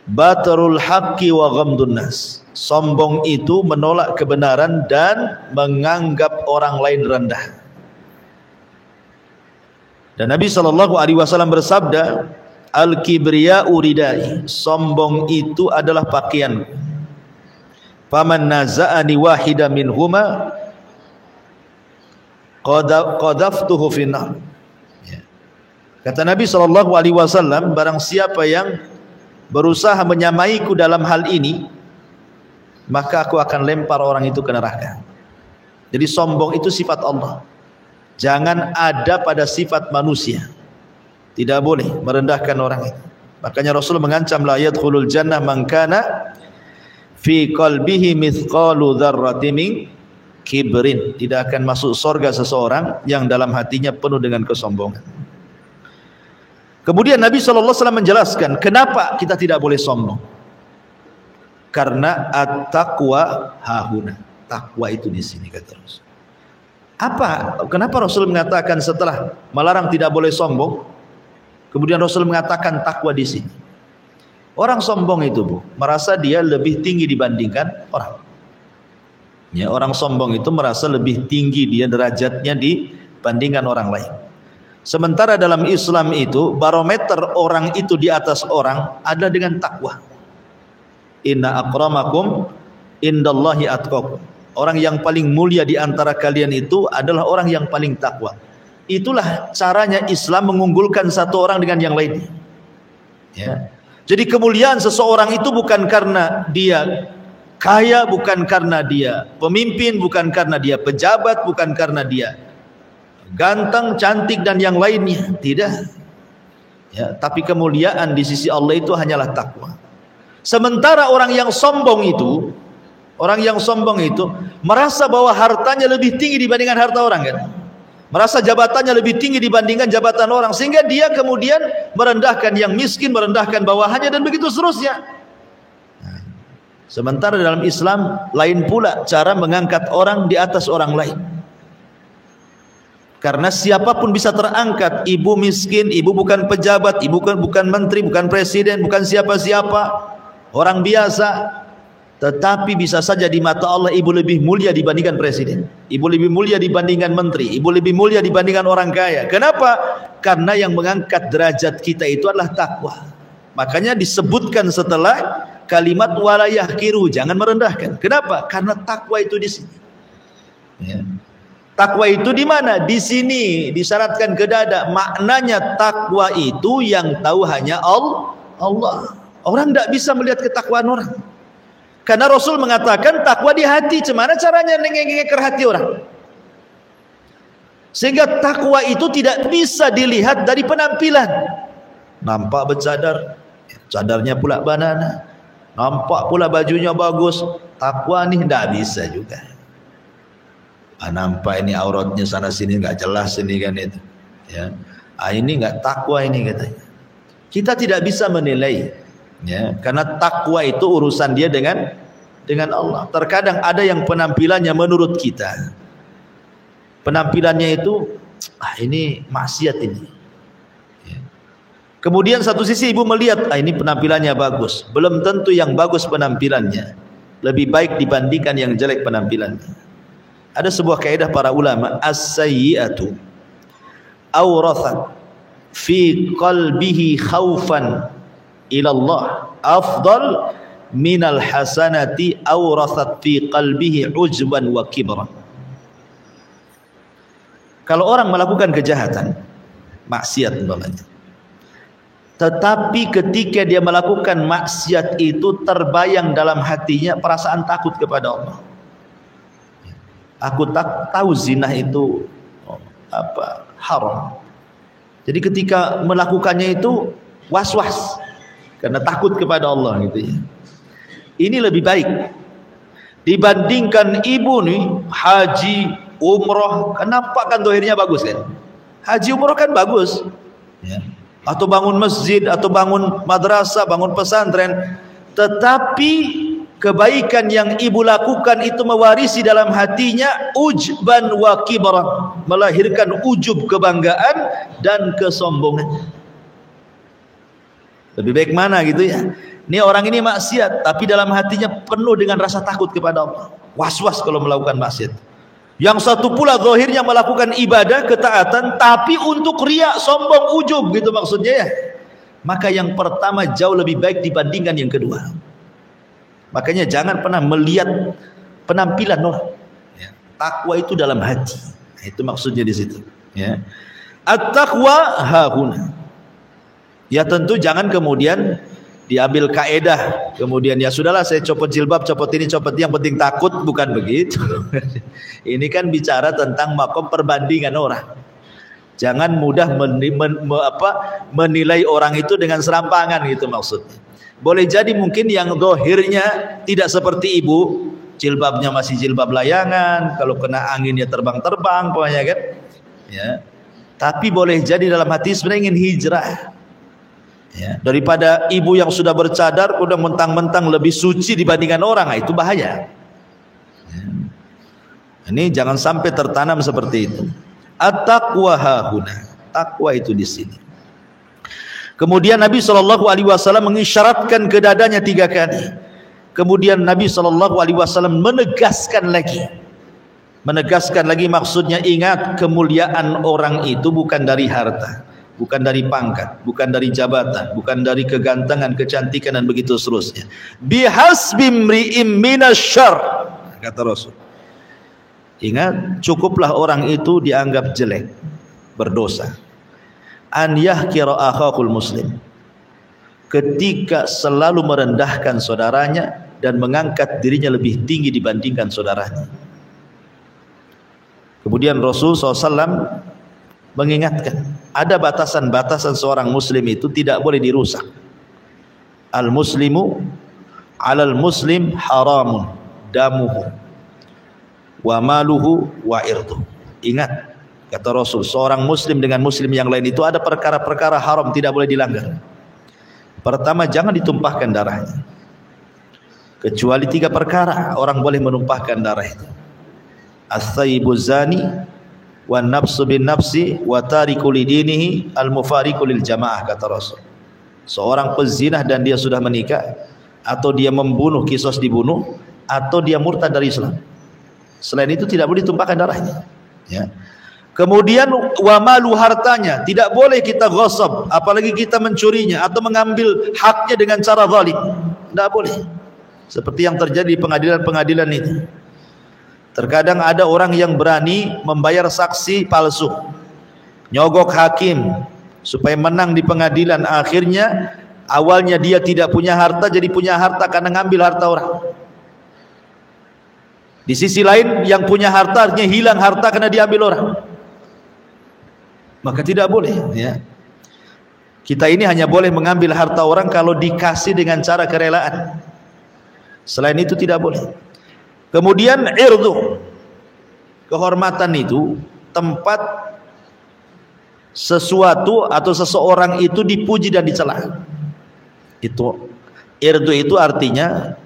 batarul haqqi wa ghamdun nas. Sombong itu menolak kebenaran dan menganggap orang lain rendah. Dan Nabi SAW bersabda, al-kibriya'u ridai, sombong itu adalah pakaian. Faman naza'ani wahida minhuma qadaftuhu finnar. Kata Nabi SAW, barang siapa yang berusaha menyamaiku dalam hal ini, maka aku akan lempar orang itu ke neraka. Jadi sombong itu sifat Allah, jangan ada pada sifat manusia. Tidak boleh merendahkan orang itu. Makanya Rasul mengancam, la yadkhulul jannah man kana fi qalbihi mithqalu dzarratin min kibrin. Tidak akan masuk surga seseorang yang dalam hatinya penuh dengan kesombongan. Kemudian Nabi SAW menjelaskan kenapa kita tidak boleh sombong. Karena at-taqwa hahuna, takwa itu di sini, kata Rasul. Kenapa Rasul mengatakan setelah melarang tidak boleh sombong, kemudian Rasul mengatakan takwa di sini? Orang sombong itu, Bu, merasa dia lebih tinggi dibandingkan orang. Ya, orang sombong itu merasa lebih tinggi dia derajatnya dibandingkan orang lain. Sementara dalam Islam itu barometer orang itu di atas orang adalah dengan takwa. Inna akramakum indallahi atqakum. Orang yang paling mulia di antara kalian itu adalah orang yang paling takwa. Itulah caranya Islam mengunggulkan satu orang dengan yang lainnya. Ya. Jadi kemuliaan seseorang itu bukan karena dia kaya, bukan karena dia pemimpin, bukan karena dia pejabat, bukan karena dia ganteng, cantik dan yang lainnya, tidak. Ya, tapi kemuliaan di sisi Allah itu hanyalah takwa. Sementara orang yang sombong itu Orang yang sombong itu merasa bahwa hartanya lebih tinggi dibandingkan harta orang kan. Merasa jabatannya lebih tinggi dibandingkan jabatan orang, sehingga dia kemudian merendahkan yang miskin, merendahkan bawahannya, dan begitu seterusnya. Sementara dalam Islam lain pula cara mengangkat orang di atas orang lain. Karena siapapun bisa terangkat. Ibu miskin, ibu bukan pejabat, ibu bukan menteri, bukan presiden, bukan siapa-siapa, orang biasa. Tetapi bisa saja di mata Allah ibu lebih mulia dibandingkan presiden, ibu lebih mulia dibandingkan menteri, ibu lebih mulia dibandingkan orang kaya. Kenapa? Karena yang mengangkat derajat kita itu adalah takwa. Makanya disebutkan setelah kalimat wala yahkiru, jangan merendahkan. Kenapa? Karena takwa itu di sini. Ya. Takwa itu di mana? Di sini disyaratkan ke dada. Maknanya takwa itu yang tahu hanya Allah. Orang tidak bisa melihat ketakwaan orang. Karena Rasul mengatakan takwa di hati. Gimana caranya nengeng-nengeng hati orang? Sehingga takwa itu tidak bisa dilihat dari penampilan. Nampak bercadar, cadarnya pula banana. Nampak pula bajunya bagus. Takwa nih tidak bisa juga. Nampak ini auratnya sana sini nggak jelas ini kan itu. Ya. Ini nggak takwa ini katanya. Kita tidak bisa menilai. Ya, karena takwa itu urusan dia dengan Allah. Terkadang ada yang penampilannya menurut kita, penampilannya itu ini maksiat ini. Ya. Kemudian satu sisi ibu melihat ini penampilannya bagus. Belum tentu yang bagus penampilannya lebih baik dibandingkan yang jelek penampilannya. Ada sebuah kaidah para ulama, as-sayyi'atu awrathat fi qalbihi khaufan ilallah afdal minal hasanati awrathat fi qalbihi ujban wa kibran. Kalau orang melakukan kejahatan, maksiat umpamanya, tetapi ketika dia melakukan maksiat itu terbayang dalam hatinya perasaan takut kepada Allah. Aku tak tahu zina itu haram. Jadi ketika melakukannya itu was-was karena takut kepada Allah gitu ya. Ini lebih baik dibandingkan ibu nih haji, umroh. Kenapa kan dohirnya bagus kan? Haji umroh kan bagus ya. Atau bangun masjid, atau bangun madrasah, bangun pesantren. Tetapi kebaikan yang ibu lakukan itu mewarisi dalam hatinya ujban wa kibran, melahirkan ujub, kebanggaan, dan kesombongan. Lebih baik mana gitu ya? Ini orang ini maksiat, tapi dalam hatinya penuh dengan rasa takut kepada Allah. Was-was kalau melakukan maksiat. Yang satu pula zahirnya melakukan ibadah, ketaatan, tapi untuk riya, sombong, ujub gitu maksudnya ya. Maka yang pertama jauh lebih baik dibandingkan yang kedua. Makanya jangan pernah melihat penampilan orang. Ya. Takwa itu dalam hati. Nah, itu maksudnya di situ. Ya. At-taqwa hahuna. Ya tentu jangan kemudian diambil kaedah, kemudian ya sudahlah saya copot jilbab, copot ini, copot ini, yang penting takut, bukan begitu. Ini kan bicara tentang makom perbandingan orang. Jangan mudah menilai orang itu dengan serampangan gitu maksudnya. Boleh jadi mungkin yang zahirnya tidak seperti ibu, jilbabnya masih jilbab layangan, kalau kena angin ya terbang-terbang pokoknya kan. Ya. Tapi boleh jadi dalam hati sebenarnya ingin hijrah. Ya, daripada ibu yang sudah bercadar udah mentang-mentang lebih suci dibandingkan orang, nah, itu bahaya. Ya. Ini jangan sampai tertanam seperti itu. At-taqwa hahuna, takwa itu di sini. Kemudian Nabi SAW mengisyaratkan ke dadanya 3 kali. Kemudian Nabi SAW menegaskan lagi, maksudnya ingat kemuliaan orang itu bukan dari harta, bukan dari pangkat, bukan dari jabatan, bukan dari kegantengan, kecantikan, dan begitu seterusnya. Bihasbi mri'im minasyarr, kata Rasul. Ingat, cukuplah orang itu dianggap jelek, berdosa, an yahkira akhakul muslim, ketika selalu merendahkan saudaranya dan mengangkat dirinya lebih tinggi dibandingkan saudaranya. Kemudian Rasul SAW mengingatkan, ada batasan-batasan seorang muslim itu tidak boleh dirusak. Al muslimu alal muslim haramun damuhu wa maluhu wa irduh. Ingat, kata Rasul, seorang muslim dengan muslim yang lain itu ada perkara-perkara haram tidak boleh dilanggar. Pertama, jangan ditumpahkan darahnya. Kecuali 3 perkara orang boleh menumpahkan darah itu. As-sayyibu zani, wan nafsu bin nafsi, wa tariku lidinihi, al-mufariqu lil jamaah, kata Rasul. Seorang pezinah dan dia sudah menikah, atau dia membunuh, kisos dibunuh, atau dia murtad dari Islam. Selain itu tidak boleh ditumpahkan darahnya, ya. Kemudian wa malu, hartanya tidak boleh kita ghasab, apalagi kita mencurinya atau mengambil haknya dengan cara zalim. Tidak boleh. Seperti yang terjadi di pengadilan-pengadilan itu. Terkadang ada orang yang berani membayar saksi palsu, nyogok hakim supaya menang di pengadilan. Akhirnya awalnya dia tidak punya harta, jadi punya harta karena ngambil harta orang. Di sisi lain yang punya harta artinya hilang harta karena diambil orang. Maka tidak boleh, ya. Kita ini hanya boleh mengambil harta orang kalau dikasih dengan cara kerelaan. Selain itu tidak boleh. Kemudian irdu, kehormatan itu tempat sesuatu atau seseorang itu dipuji dan dicela. Itu irdu itu artinya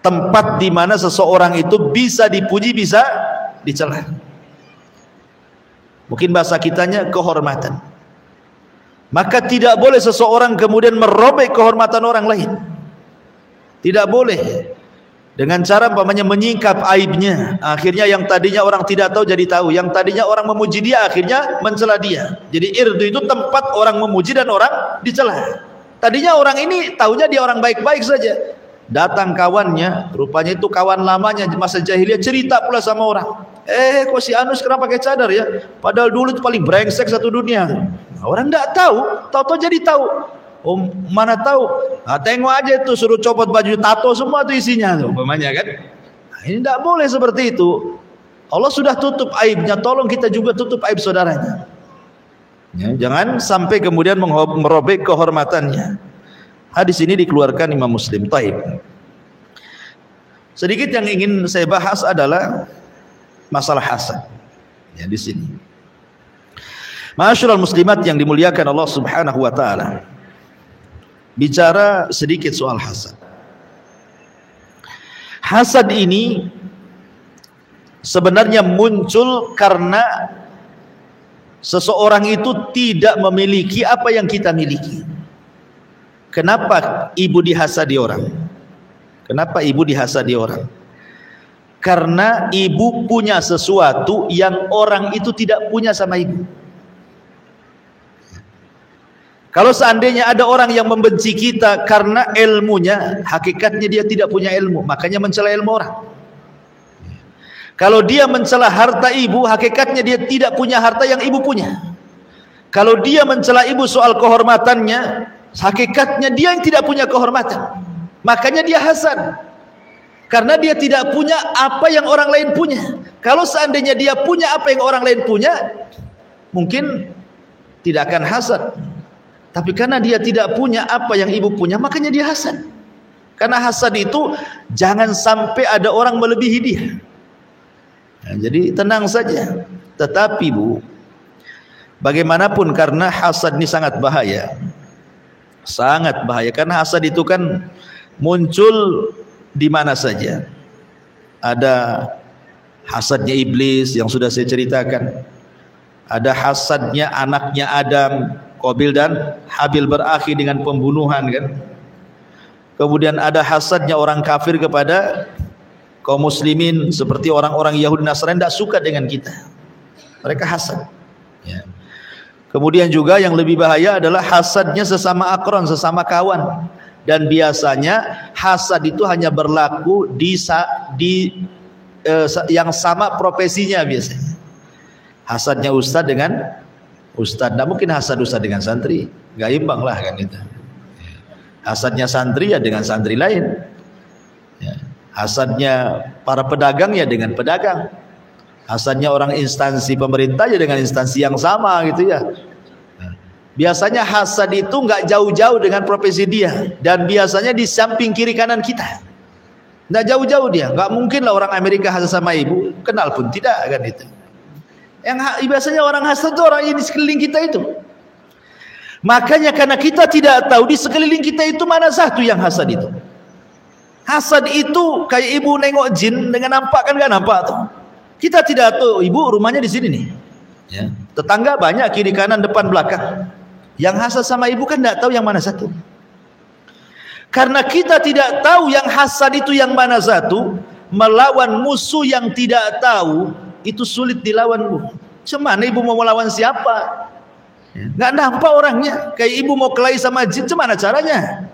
tempat di mana seseorang itu bisa dipuji, bisa dicela. Mungkin bahasa kitanya kehormatan. Maka tidak boleh seseorang kemudian merobek kehormatan orang lain. Tidak boleh. Dengan cara umpamanya menyingkap aibnya. Akhirnya yang tadinya orang tidak tahu jadi tahu. Yang tadinya orang memuji dia akhirnya mencela dia. Jadi irdu itu tempat orang memuji dan orang dicela. Tadinya orang ini tahunya dia orang baik-baik saja. Datang kawannya, rupanya itu kawan lamanya masa jahiliyah, cerita pula sama orang. Kok si Anu sekarang pakai cadar ya? Padahal dulu itu paling brengsek satu dunia. Nah, orang tidak tahu, tahu-tahu jadi tahu. Oh, mana tahu? Nah, tengok aja itu, suruh copot baju tato semua itu isinya tuh, umpamanya kan. Nah, ini tidak boleh seperti itu. Allah sudah tutup aibnya, tolong kita juga tutup aib saudaranya. Ya, jangan sampai kemudian merobek kehormatannya. Hadis ini dikeluarkan Imam Muslim. Taib. Sedikit yang ingin saya bahas adalah masalah hasad. Ya, di sini. Ma'asyiral muslimat yang dimuliakan Allah Subhanahu wa taala. Bicara sedikit soal hasad. Hasad ini sebenarnya muncul karena seseorang itu tidak memiliki apa yang kita miliki. Kenapa ibu dihasadi orang? Kenapa ibu dihasadi orang? Karena ibu punya sesuatu yang orang itu tidak punya sama ibu. Kalau seandainya ada orang yang membenci kita karena ilmunya, hakikatnya dia tidak punya ilmu, makanya mencela ilmu orang. Kalau dia mencela harta ibu, hakikatnya dia tidak punya harta yang ibu punya. Kalau dia mencela ibu soal kehormatannya, hakikatnya dia yang tidak punya kehormatan, makanya dia hasad karena dia tidak punya apa yang orang lain punya. Kalau seandainya dia punya apa yang orang lain punya, mungkin tidak akan hasad. Tapi karena dia tidak punya apa yang ibu punya, makanya dia hasad. Karena hasad itu jangan sampai ada orang melebihi dia. Nah, jadi tenang saja. Tetapi Bu, bagaimanapun karena hasad ini sangat bahaya. Sangat bahaya karena hasad itu kan muncul di mana saja. Ada hasadnya iblis yang sudah saya ceritakan. Ada hasadnya anaknya Adam, Qabil dan Habil, berakhir dengan pembunuhan kan. Kemudian ada hasadnya orang kafir kepada kaum muslimin, seperti orang-orang Yahudi Nasrani tidak suka dengan kita. Mereka hasad. Ya. Kemudian juga yang lebih bahaya adalah hasadnya sesama akron, sesama kawan. Dan biasanya hasad itu hanya berlaku di yang sama profesinya biasanya. Hasadnya ustadz dengan ustadz, tidak mungkin hasad ustadz dengan santri, nggak imbang lah kan itu. Hasadnya santri ya dengan santri lain. Ya. Hasadnya para pedagang ya dengan pedagang. Hasadnya orang instansi pemerintah ya dengan instansi yang sama gitu ya. Biasanya hasad itu nggak jauh-jauh dengan profesi dia, dan biasanya di samping kiri kanan kita. Nggak jauh-jauh dia. Nggak mungkin lah orang Amerika hasad sama ibu, kenal pun tidak kan itu. Yang biasanya orang hasad itu orang yang di sekeliling kita itu. Makanya karena kita tidak tahu di sekeliling kita itu mana satu yang hasad itu. Hasad itu kayak ibu nengok jin dengan nampak kan nggak nampak tuh. Kita tidak tahu ibu rumahnya di sini nih. Ya. Tetangga banyak kiri kanan depan belakang. Yang hasad sama ibu kan nggak tahu yang mana satu. Karena kita tidak tahu yang hasad itu yang mana satu, melawan musuh yang tidak tahu itu sulit dilawan bu. Cemana ibu mau melawan siapa? Nggak nampak orangnya. Kayak ibu mau kelahi sama jin, cemana caranya?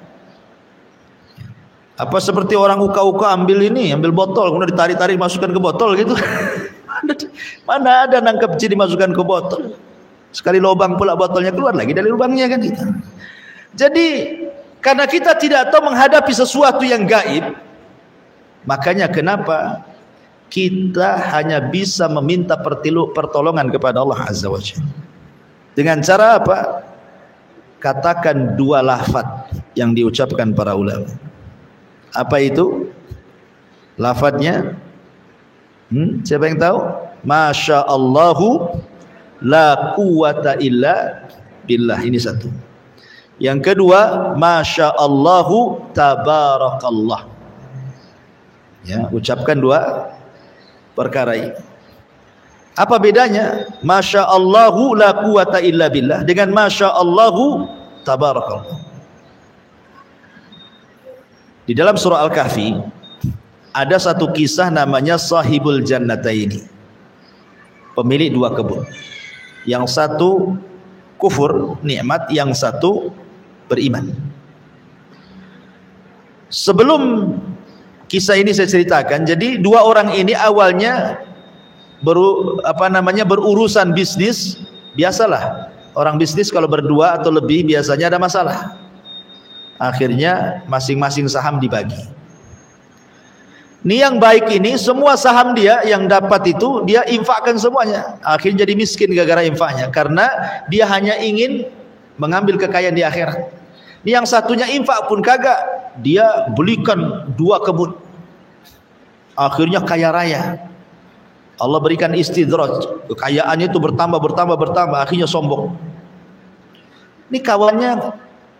Apa seperti orang uka-uka ambil botol, kemudian ditarik-tarik masukkan ke botol gitu? Mana ada nangkap jin dimasukkan ke botol? Sekali lubang pula botolnya keluar lagi dari lubangnya kan kita. Jadi karena kita tidak tahu menghadapi sesuatu yang gaib, makanya kenapa kita hanya bisa meminta pertolongan kepada Allah Azza wa Jalla. Dengan cara apa? Katakan dua lafaz yang diucapkan para ulama. Apa itu? Lafadznya? Siapa yang tahu? Masya Allahu la quwata illa billah. Ini satu. Yang kedua, Masya Allahu tabarakallah. Ya, ucapkan dua perkara ini. Apa bedanya Masya Allahu la quwata illa billah dengan Masya Allahu tabarakallah? Di dalam surah Al-Kahfi ada satu kisah namanya Sahibul Jannataini, pemilik dua kebun. Yang satu kufur nikmat, yang satu beriman. Sebelum kisah ini saya ceritakan, jadi dua orang ini awalnya berurusan bisnis. Biasalah orang bisnis kalau berdua atau lebih biasanya ada masalah. Akhirnya masing-masing saham dibagi. Ini yang baik ini semua saham dia yang dapat itu dia infakkan semuanya. Akhirnya jadi miskin gara-gara infaknya, karena dia hanya ingin mengambil kekayaan di akhirat. Ini yang satunya infak pun kagak, dia belikan dua kebun. Akhirnya kaya raya. Allah berikan istidraj, kekayaannya itu bertambah, akhirnya sombong. Ini kawannya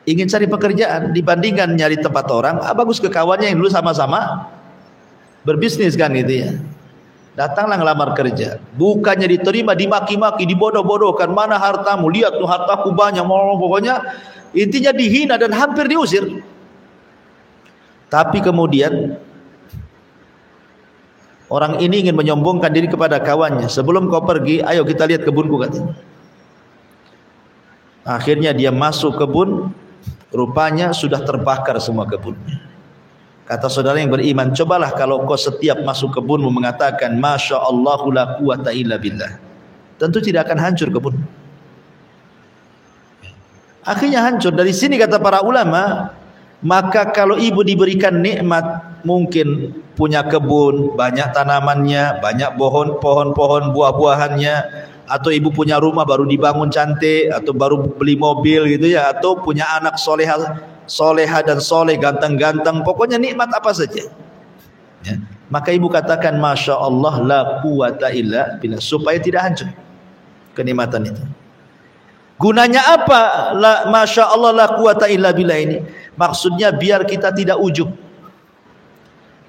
ingin cari pekerjaan, dibandingkan nyari tempat orang, bagus ke kawannya yang dulu sama-sama berbisnis kan gitu ya. Datanglah ngelamar kerja, bukannya diterima, dimaki-maki, dibodoh-bodohkan. Mana hartamu? Lihat tuh hartaku banyak, pokoknya intinya dihina dan hampir diusir. Tapi kemudian orang ini ingin menyombongkan diri kepada kawannya. Sebelum kau pergi, ayo kita lihat kebunku katanya. Akhirnya dia masuk kebun, rupanya sudah terbakar semua kebunnya. Kata saudara yang beriman, cobalah kalau kau setiap masuk kebunmu mengatakan Masya Allahu la quwata illa billah, tentu tidak akan hancur kebun. Akhirnya hancur. Dari sini kata para ulama, maka kalau ibu diberikan nikmat, mungkin punya kebun, banyak tanamannya, banyak pohon-pohon buah-buahannya, atau ibu punya rumah baru dibangun cantik, atau baru beli mobil gitu ya, atau punya anak soleha dan soleh, ganteng-ganteng, pokoknya nikmat apa saja ya. Maka ibu katakan Masya Allah la quwata illa billah, supaya tidak hancur kenikmatan itu. Gunanya apa Masya Allah la quwata illa billah ini? Maksudnya biar kita tidak ujub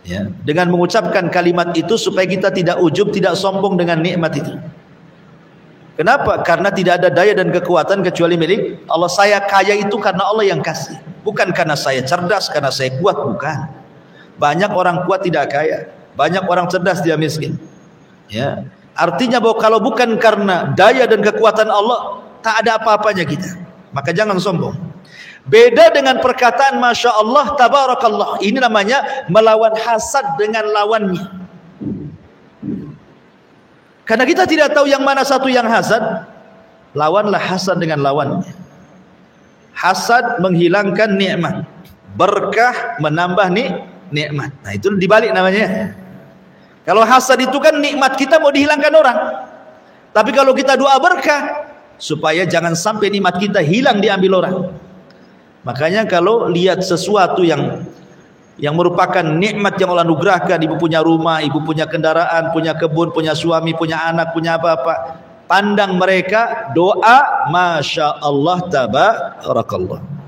ya, dengan mengucapkan kalimat itu supaya kita tidak ujub, tidak sombong dengan nikmat itu. Kenapa? Karena tidak ada daya dan kekuatan kecuali milik Allah. Saya kaya itu karena Allah yang kasih, bukan karena saya cerdas, karena saya kuat, bukan. Banyak orang kuat tidak kaya, banyak orang cerdas dia miskin ya. Artinya bahwa kalau bukan karena daya dan kekuatan Allah, tak ada apa-apanya kita. Maka jangan sombong. Beda dengan perkataan Masya Allah tabarakallah, ini namanya melawan hasad dengan lawannya. Karena kita tidak tahu yang mana satu yang hasad, lawanlah hasad dengan lawannya. Hasad menghilangkan nikmat, berkah menambah nikmat. Nah itu dibalik namanya. Kalau hasad itu kan nikmat kita mau dihilangkan orang. Tapi kalau kita doa berkah, supaya jangan sampai nikmat kita hilang diambil orang. Makanya kalau lihat sesuatu yang yang merupakan nikmat yang Allah anugerahkan. Ibu punya rumah, ibu punya kendaraan, punya kebun, punya suami, punya anak, punya apa-apa. Pandang mereka doa, Masya Allah tabarakallah.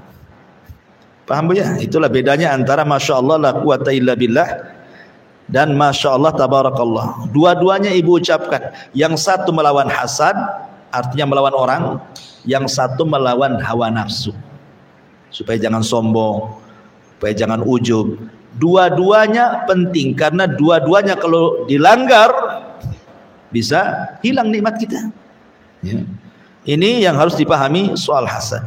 Paham Bu ya? Itulah bedanya antara Masya Allah la quwata illa billah dan Masya Allah tabarakallah. Dua-duanya ibu ucapkan. Yang satu melawan hasad, artinya melawan orang. Yang satu melawan hawa nafsu, supaya jangan sombong, supaya jangan ujub. Dua-duanya penting, karena dua-duanya kalau dilanggar bisa hilang nikmat kita ya. Ini yang harus dipahami soal hasad.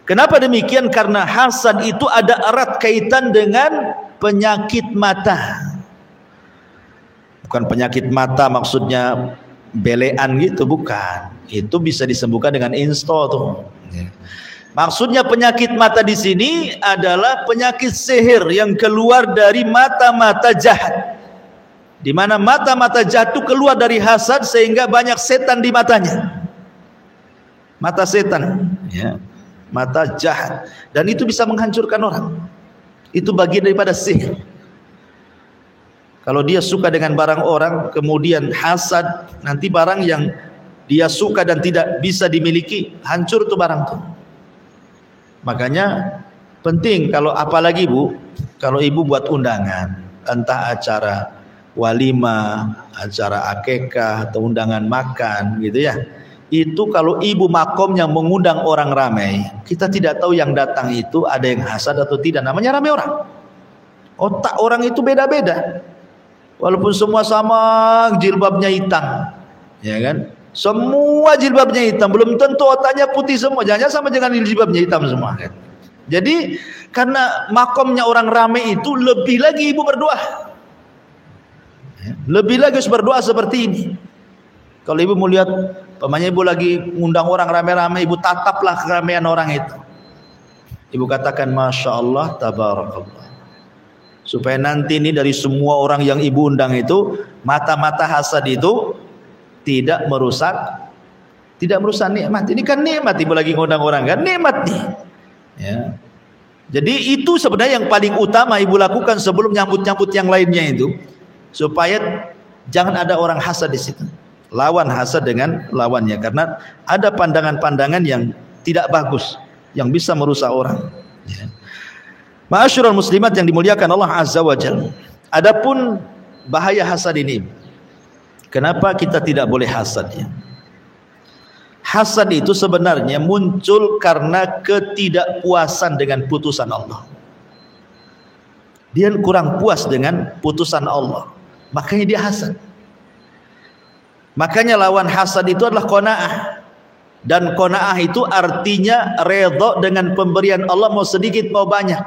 Kenapa demikian? Karena hasad itu ada erat kaitan dengan penyakit mata. Bukan penyakit mata maksudnya belean gitu, bukan. Itu bisa disembuhkan dengan install tuh. Maksudnya penyakit mata di sini adalah penyakit sihir yang keluar dari mata-mata jahat. Di mana mata-mata jahat itu keluar dari hasad sehingga banyak setan di matanya. Mata setan, ya. Mata jahat, dan itu bisa menghancurkan orang. Itu bagian daripada sihir. Kalau dia suka dengan barang orang, kemudian hasad, nanti barang yang dia suka dan tidak bisa dimiliki, hancur tuh barang tuh. Makanya penting, kalau apalagi Bu, kalau ibu buat undangan, entah acara walimah, acara akikah atau undangan makan gitu ya. Itu kalau ibu makom yang mengundang orang ramai, kita tidak tahu yang datang itu ada yang hasad atau tidak, namanya ramai orang. Otak orang itu beda-beda. Walaupun semua sama jilbabnya hitam, ya kan? Semua jilbabnya hitam, belum tentu otaknya putih semua. Jangan sama dengan jilbabnya hitam semua kan? Jadi karena makomnya orang ramai itu, lebih lagi ibu berdoa. Lebih lagi harus berdoa seperti ini. Kalau ibu mau lihat, pamannya ibu lagi ngundang orang ramai-ramai, ibu tataplah keramaian orang itu. Ibu katakan Masya Allah tabarakallah, supaya nanti ini dari semua orang yang ibu undang itu, mata-mata hasad itu tidak merusak nikmat. Ini kan nikmat, ibu lagi ngundang orang kan, nikmat nih ya. Jadi itu sebenarnya yang paling utama ibu lakukan sebelum nyambut-nyambut yang lainnya itu, supaya jangan ada orang hasad di situ. Lawan hasad dengan lawannya, karena ada pandangan-pandangan yang tidak bagus yang bisa merusak orang ya. Ma'asyiral muslimat yang dimuliakan Allah Azza wa Jalla. Adapun bahaya hasad ini, kenapa kita tidak boleh hasad ya? Hasad itu sebenarnya muncul karena ketidakpuasan dengan putusan Allah. Dia kurang puas dengan putusan Allah, makanya dia hasad. Makanya lawan hasad itu adalah qanaah. Dan qanaah itu artinya redha dengan pemberian Allah, mau sedikit mau banyak.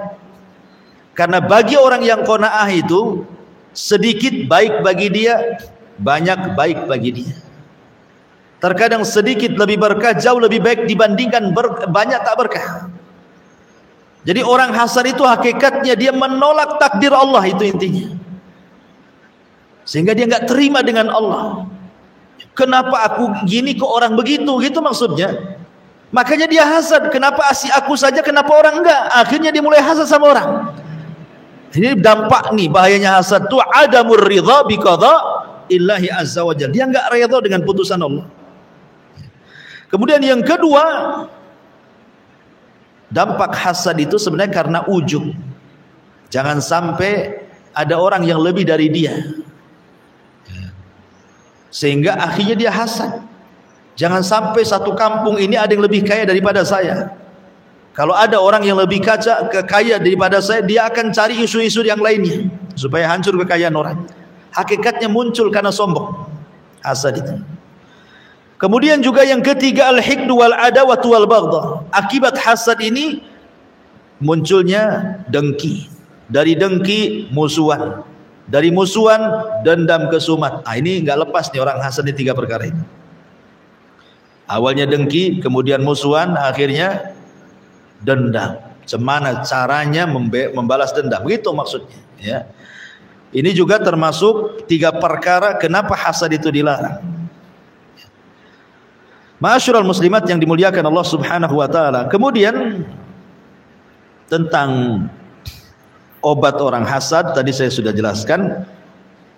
Karena bagi orang yang qanaah itu, sedikit baik bagi dia, banyak baik bagi dia. Terkadang sedikit lebih berkah, jauh lebih baik dibandingkan banyak tak berkah. Jadi orang hasad itu hakikatnya dia menolak takdir Allah, itu intinya. Sehingga dia enggak terima dengan Allah. Kenapa aku gini kok orang begitu, gitu maksudnya. Makanya dia hasad, kenapa aku saja, kenapa orang enggak. Akhirnya dia mulai hasad sama orang. Ini dampak nih bahayanya hasad itu, adamur ridha bi qada illahi azza wa jalla. Dia enggak ridha dengan putusan Allah. Kemudian yang kedua, dampak hasad itu sebenarnya karena ujub. Jangan sampai ada orang yang lebih dari dia, sehingga akhirnya dia hasad. Jangan sampai satu kampung ini ada yang lebih kaya daripada saya. Kalau ada orang yang lebih kaya daripada saya, dia akan cari isu-isu yang lainnya supaya hancur kekayaan orang. Hakikatnya muncul karena sombong, hasad itu. Kemudian juga yang ketiga, al-hiqdu wal adawatu wal baghdha. Akibat hasad ini munculnya dengki. Dari dengki musuhan. Dari musuhan dendam kesumat. Ini enggak lepas nih orang hasad di tiga perkara ini. Awalnya dengki, kemudian musuhan, akhirnya dendam. Cemana caranya membalas dendam, begitu maksudnya ya. Ini juga termasuk tiga perkara kenapa hasad itu dilarang. Ma'asyiral muslimat yang dimuliakan Allah Subhanahu wa taala. Kemudian tentang obat orang hasad tadi saya sudah jelaskan,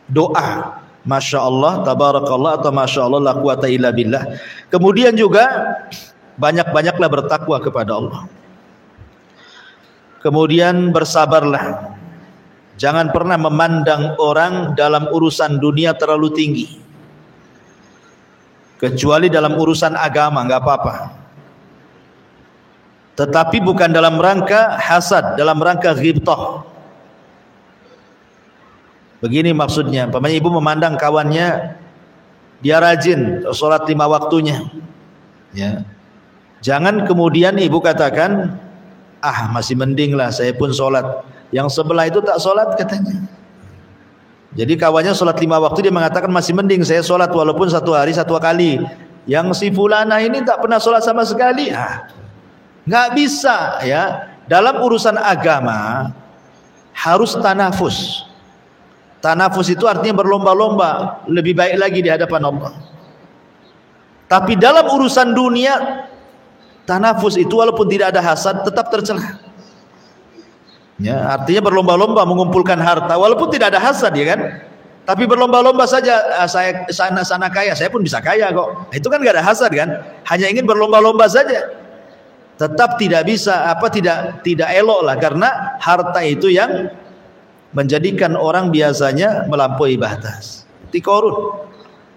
doa. Masya Allah, tabarakallah, atau Masya Allah, la quwata illa billah. Kemudian juga banyak-banyaklah bertakwa kepada Allah. Kemudian bersabarlah. Jangan pernah memandang orang dalam urusan dunia terlalu tinggi. Kecuali dalam urusan agama, enggak apa-apa. Tetapi bukan dalam rangka hasad, dalam rangka ghibtah. Begini maksudnya, umpamanya ibu memandang kawannya dia rajin sholat 5 waktunya, ya. Jangan kemudian ibu katakan, ah masih mending lah saya pun sholat, yang sebelah itu tak sholat katanya. Jadi kawannya sholat 5 waktu, dia mengatakan masih mending saya sholat walaupun 1 hari 1 kali. Yang si fulana ini tak pernah sholat sama sekali. Nggak bisa, ya. Dalam urusan agama harus tanafus. Tanafus itu artinya berlomba-lomba, lebih baik lagi di hadapan Allah. Tapi dalam urusan dunia, tanafus itu walaupun tidak ada hasad tetap tercela. Ya, artinya berlomba-lomba mengumpulkan harta walaupun tidak ada hasad, ya kan? Tapi berlomba-lomba saja, saya sana kaya, saya pun bisa kaya kok. Itu kan nggak ada hasad kan? Hanya ingin berlomba-lomba saja. Tetap tidak bisa, tidak elok lah, karena harta itu yang menjadikan orang biasanya melampaui batas. Tikorun.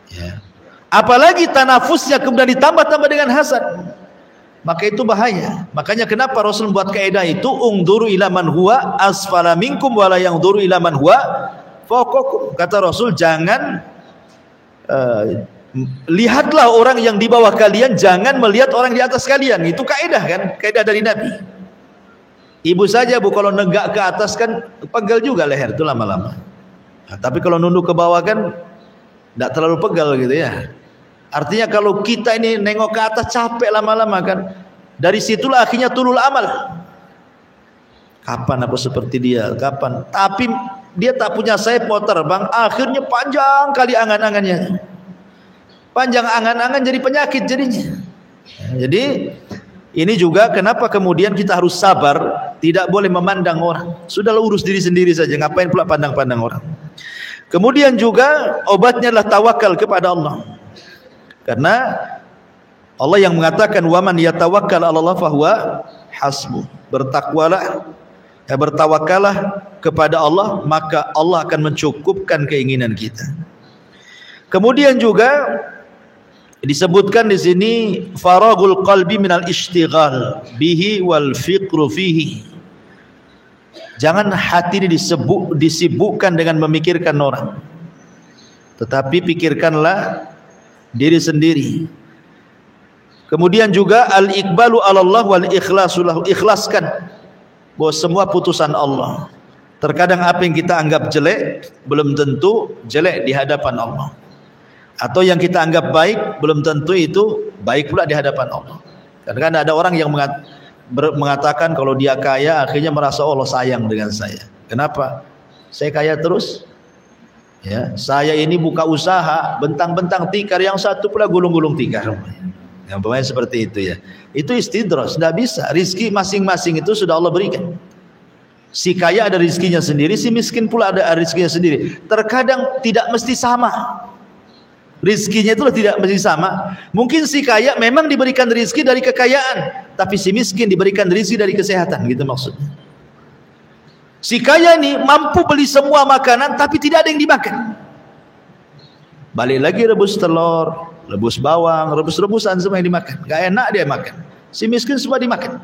Ya. Apalagi tanafusnya kemudian ditambah-tambah dengan hasad, maka itu bahaya. Makanya kenapa Rasul buat kaidah itu, ungduru ila man huwa asfala minkum wala yangduru ila man huwa fawqakum. Kata Rasul, jangan lihatlah orang yang di bawah kalian, jangan melihat orang di atas kalian. Itu kaidah kan, kaidah dari Nabi. Ibu saja bu, kalau negak ke atas kan pegal juga leher itu lama-lama. Nah, tapi kalau nunduk ke bawah kan tidak terlalu pegal gitu ya. Artinya kalau kita ini nengok ke atas capek lama-lama kan. Dari situlah akhirnya tulul amal. Kapan aku seperti dia? Kapan? Tapi dia tak punya sayap mau terbang, akhirnya panjang kali angan-angannya. Panjang angan-angan jadi penyakit jadinya. Jadi ini juga kenapa kemudian kita harus sabar, tidak boleh memandang orang. Sudahlah urus diri sendiri saja, ngapain pula pandang-pandang orang. Kemudian juga obatnya adalah tawakal kepada Allah. Karena Allah yang mengatakan waman yatawakkal 'ala Allah fahuwa hasbuh. Bertakwalah, bertawakallah kepada Allah, maka Allah akan mencukupkan keinginan kita. Kemudian juga disebutkan di sini faragul qalbi minal ishtighal bihi wal fiqru fihi. Jangan hati ini disibukkan dengan memikirkan orang, tetapi pikirkanlah diri sendiri. Kemudian juga al-iqbalu 'ala Allah wal ikhlasu lahu. Ikhlaskan bahwa semua putusan Allah. Terkadang apa yang kita anggap jelek belum tentu jelek di hadapan Allah. Atau yang kita anggap baik belum tentu itu baik pula di hadapan Allah. Karena kan ada orang yang mengatakan kalau dia kaya akhirnya merasa Allah sayang dengan saya. Kenapa? Saya kaya terus. Ya, saya ini buka usaha bentang-bentang tikar, yang satu pula gulung-gulung tikar. Yang pemain seperti itu ya. Itu istidros, tidak bisa. Rizki masing-masing itu sudah Allah berikan. Si kaya ada rizkinya sendiri, si miskin pula ada rizkinya sendiri. Terkadang tidak mesti sama. Rizkinya itu tidak mesti sama. Mungkin si kaya memang diberikan rizki dari kekayaan, tapi si miskin diberikan rizki dari kesehatan, gitu maksudnya. Si kaya ini mampu beli semua makanan, tapi tidak ada yang dimakan. Balik lagi rebus telur, rebus bawang, rebus-rebusan semua yang dimakan. Gak enak dia makan. Si miskin semua dimakan.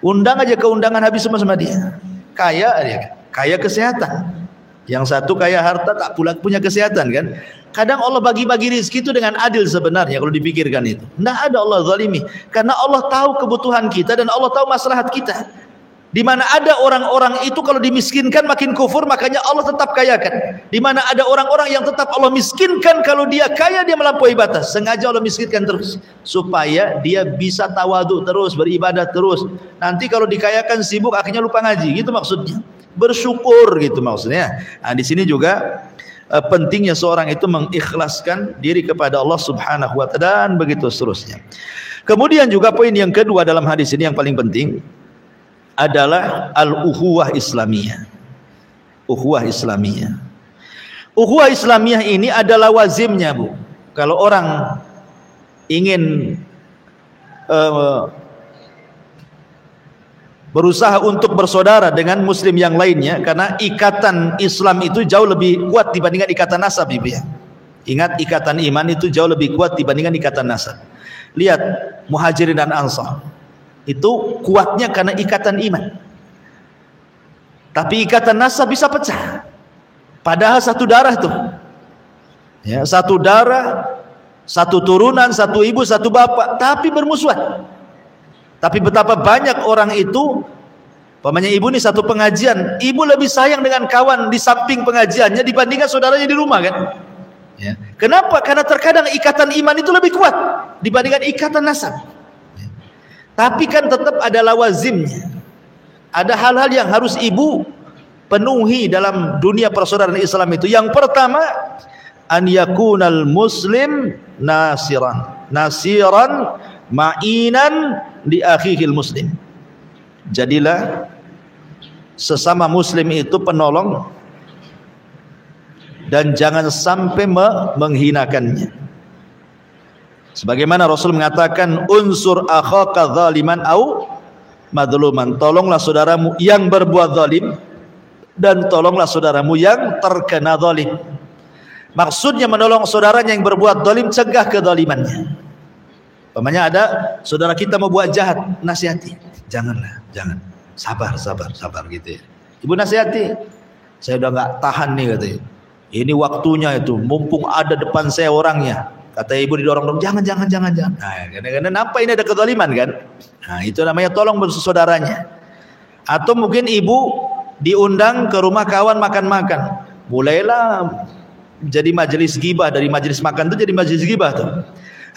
Undang aja ke undangan habis semua sama dia. Kaya dia, kaya kesehatan. Yang satu kaya harta tak pula punya kesehatan kan. Kadang Allah bagi-bagi rezeki itu dengan adil sebenarnya kalau dipikirkan itu. Tidak ada Allah zalimi. Karena Allah tahu kebutuhan kita dan Allah tahu maslahat kita. Di mana ada orang-orang itu kalau dimiskinkan makin kufur, makanya Allah tetap kayakan. Di mana ada orang-orang yang tetap Allah miskinkan, kalau dia kaya dia melampaui batas. Sengaja Allah miskinkan terus supaya dia bisa tawadu terus, beribadah terus. Nanti kalau dikayakan sibuk akhirnya lupa ngaji, gitu maksudnya. Bersyukur gitu maksudnya. Nah, di sini juga pentingnya seorang itu mengikhlaskan diri kepada Allah Subhanahu wa ta'ala dan begitu seterusnya. Kemudian juga poin yang kedua dalam hadis ini yang paling penting adalah al-ukhuwah Islamiyah. ukhuwah Islamiyah. Ukhuwah Islamiyah ini adalah wazimnya, Bu. Kalau orang ingin berusaha untuk bersaudara dengan muslim yang lainnya, karena ikatan Islam itu jauh lebih kuat dibandingkan ikatan nasab, Ibu ya. Ingat, ikatan iman itu jauh lebih kuat dibandingkan ikatan nasab. Lihat Muhajirin dan Ansar, itu kuatnya karena ikatan iman. Tapi ikatan nasab bisa pecah. Padahal satu darah tuh. Ya, satu darah, satu turunan, satu ibu, satu bapak, tapi bermusuhan. Tapi betapa banyak orang itu, pamannya ibu nih satu pengajian, ibu lebih sayang dengan kawan di samping pengajiannya dibandingkan saudaranya di rumah kan? Ya. Kenapa? Karena terkadang ikatan iman itu lebih kuat dibandingkan ikatan nasab. Ya. Tapi kan tetap ada lawazimnya. Ada hal-hal yang harus ibu penuhi dalam dunia persaudaraan Islam itu. Yang pertama, an yakunal muslim nasiran ma'inan li akhihil muslim. Jadilah sesama muslim itu penolong dan jangan sampai menghinakannya. Sebagaimana Rasul mengatakan, unsur akhaka zaliman au madluman. Tolonglah saudaramu yang berbuat zalim dan tolonglah saudaramu yang terkena zalim. Maksudnya menolong saudaranya yang berbuat zalim, cegah kezalimannya. Umpamanya ada saudara kita mau buat jahat, nasihati. Janganlah, jangan. Sabar gitu ya. Ibu nasihati. Saya udah enggak tahan nih katanya. Ini waktunya itu, mumpung ada depan saya orangnya. Kata ibu didorong-dorong, jangan. Nah, kadang-kadang nampak ini ada kezaliman kan? Nah, itu namanya tolong saudaranya. Atau mungkin ibu diundang ke rumah kawan makan-makan. Mulailah jadi majelis ghibah, dari majelis makan itu jadi majelis ghibah tuh.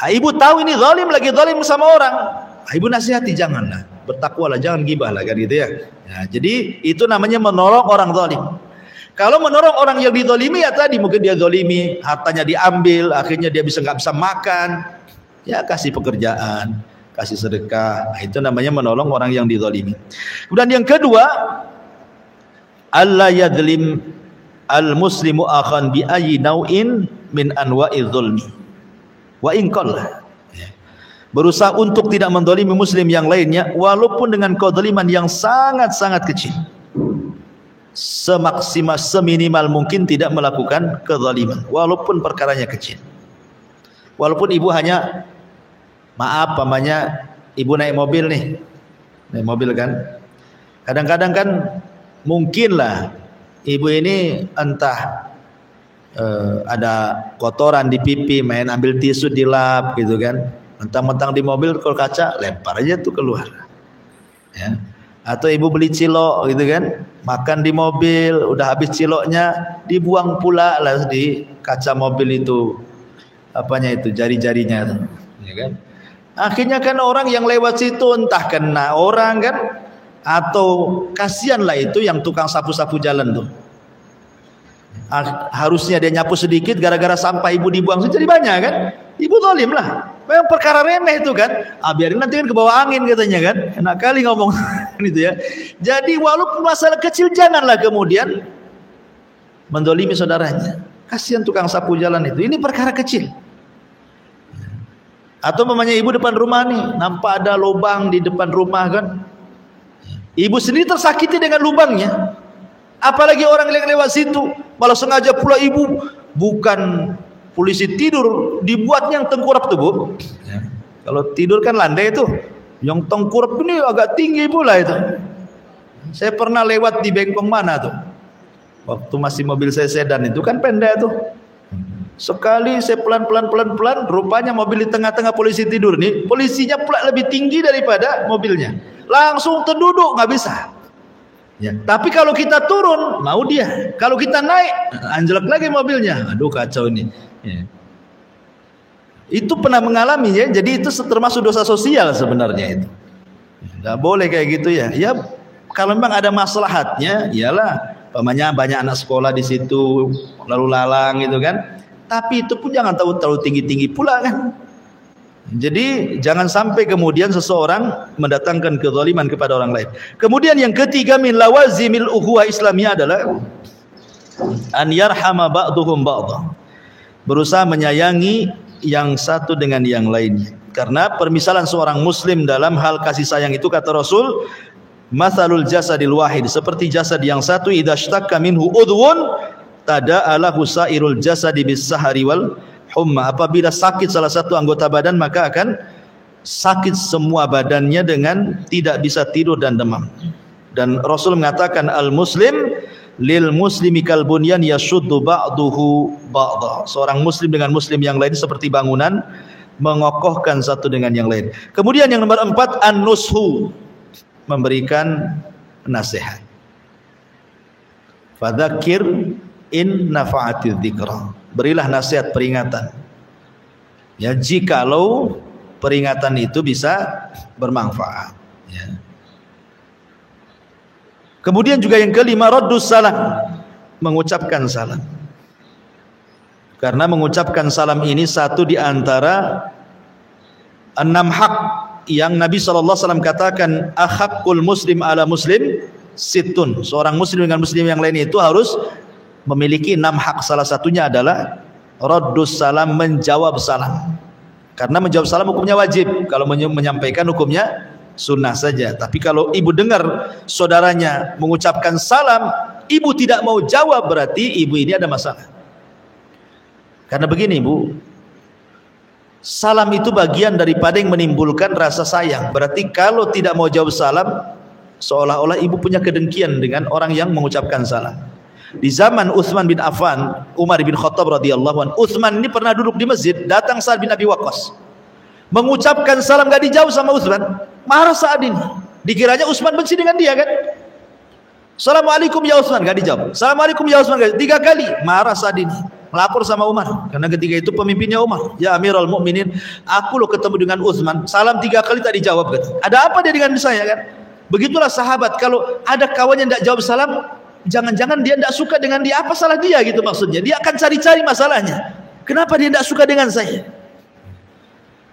Nah, ibu tahu ini zalim, lagi zalim sama orang. Nah, ibu nasihati, janganlah, bertakwalah, jangan ghibah lah kan gitu ya. Nah, jadi itu namanya menolong orang zalim. Kalau menolong orang yang dizalimi, ya tadi mungkin dia zalimi, hartanya diambil, akhirnya dia nggak bisa makan, ya kasih pekerjaan, kasih sedekah. Nah, itu namanya menolong orang yang dizalimi. Kemudian yang kedua, alla yadlim al muslimu akhan bi ayyi nau'in min anwa'iz zulmi wa in qalla. Berusaha untuk tidak menzalimi muslim yang lainnya walaupun dengan kezaliman yang sangat-sangat kecil. Seminimal mungkin tidak melakukan kezaliman walaupun perkaranya kecil. Walaupun ibu hanya, maaf pamannya, ibu naik mobil nih, naik mobil kan, kadang-kadang kan mungkinlah ibu ini entah ada kotoran di pipi, main ambil tisu dilap gitu kan, mentang-mentang di mobil kalau kaca lempar aja tuh keluar ya. Atau ibu beli cilok gitu kan, makan di mobil, udah habis ciloknya dibuang pula lah di kaca mobil itu, apanya itu, jari-jarinya tuh, ya kan. Akhirnya kan orang yang lewat situ entah kena orang kan, atau kasihanlah itu yang tukang sapu-sapu jalan tuh. Harusnya dia nyapu sedikit, gara-gara sampah ibu dibuang jadi banyak kan, ibu zalim lah. Memang perkara remeh itu kan, biarin nanti kan ke bawah angin katanya kan, enak kali ngomong gitu ya. Jadi walaupun masalah kecil, janganlah kemudian menzalimi saudaranya. Kasihan tukang sapu jalan itu, ini perkara kecil. Atau mamanya ibu depan rumah nih, nampak ada lubang di depan rumah kan, ibu sendiri tersakiti dengan lubangnya, apalagi orang yang lewat situ. Malah sengaja pula ibu, bukan polisi tidur, dibuat yang tengkurap tuh Bu ya. Kalau tidur kan landai itu, yang tengkurap ini agak tinggi pula itu. Saya pernah lewat di Bengkong mana tuh, waktu masih mobil saya sedan itu kan pendek tuh. Sekali saya pelan-pelan, rupanya mobil di tengah-tengah polisi tidur nih, polisinya pula lebih tinggi daripada mobilnya, langsung terduduk, nggak bisa ya. Tapi kalau kita turun mau dia, kalau kita naik anjlok lagi mobilnya, aduh kacau ini ya. Itu pernah mengalami ya. Jadi itu termasuk dosa sosial sebenarnya itu, nggak boleh kayak gitu ya. Ya kalau memang ada maslahatnya, iyalah, pamannya banyak anak sekolah di situ lalu lalang gitu kan. Tapi itu pun jangan terlalu tinggi-tinggi pula kan. Jadi jangan sampai kemudian seseorang mendatangkan kezaliman kepada orang lain. Kemudian yang ketiga, min lawazimil ukhuwah Islamiyah adalah an yarhama ba'duhum ba'dha, berusaha menyayangi yang satu dengan yang lainnya. Karena permisalan seorang muslim dalam hal kasih sayang itu, kata Rasul, mathalul jasadil wahid, seperti jasad yang satu, idza ishtaka minhu udhun tada'alahu sairul jasadi bis sahari wal humma, apabila sakit salah satu anggota badan maka akan sakit semua badannya dengan tidak bisa tidur dan demam. Dan Rasul mengatakan al muslim lil muslimi kal bunyan yashuddu ba'duhu ba'dha, seorang muslim dengan muslim yang lain seperti bangunan, mengokohkan satu dengan yang lain. Kemudian yang nomor 4, an-nushu, memberikan nasihat. Fadzakir in nafa'atiz dzikra, berilah nasihat, peringatan. Ya, jikalau peringatan itu bisa bermanfaat. Ya. Kemudian juga yang kelima, raddus salam, mengucapkan salam. Karena mengucapkan salam ini satu di antara 6 hak yang Nabi SAW katakan, ahaqqul muslim ala muslim sittun, seorang muslim dengan muslim yang lain itu harus memiliki 6 hak. Salah satunya adalah raddus salam, menjawab salam. Karena menjawab salam hukumnya wajib, kalau menyampaikan hukumnya sunnah saja. Tapi kalau ibu dengar saudaranya mengucapkan salam, ibu tidak mau jawab, berarti ibu ini ada masalah. Karena begini Bu, salam itu bagian daripada yang menimbulkan rasa sayang. Berarti kalau tidak mau jawab salam, seolah-olah ibu punya kedengkian dengan orang yang mengucapkan salam. Di zaman Utsman bin Affan, Umar bin Khattab radhiyallahu anhu, Utsman ini pernah duduk di masjid, datang Sa'ad bin Abi Waqqas, mengucapkan salam gak dijawab sama Utsman. Marah Sa'ad ini, dikiranya Utsman benci dengan dia kan. Assalamualaikum ya Utsman, gak dijawab. Assalamualaikum ya Utsman, gak dijawab. 3 kali. Marah Sa'ad ini, melapor sama Umar, karena ketika itu pemimpinnya Umar. Ya Amirul Mukminin, aku lo ketemu dengan Utsman, salam 3 kali tak dijawab. Ada apa dia dengan saya kan? Begitulah sahabat, kalau ada kawan yang tidak jawab salam, jangan-jangan dia tidak suka dengan dia. Apa salah dia gitu maksudnya? Dia akan cari-cari masalahnya. Kenapa dia tidak suka dengan saya?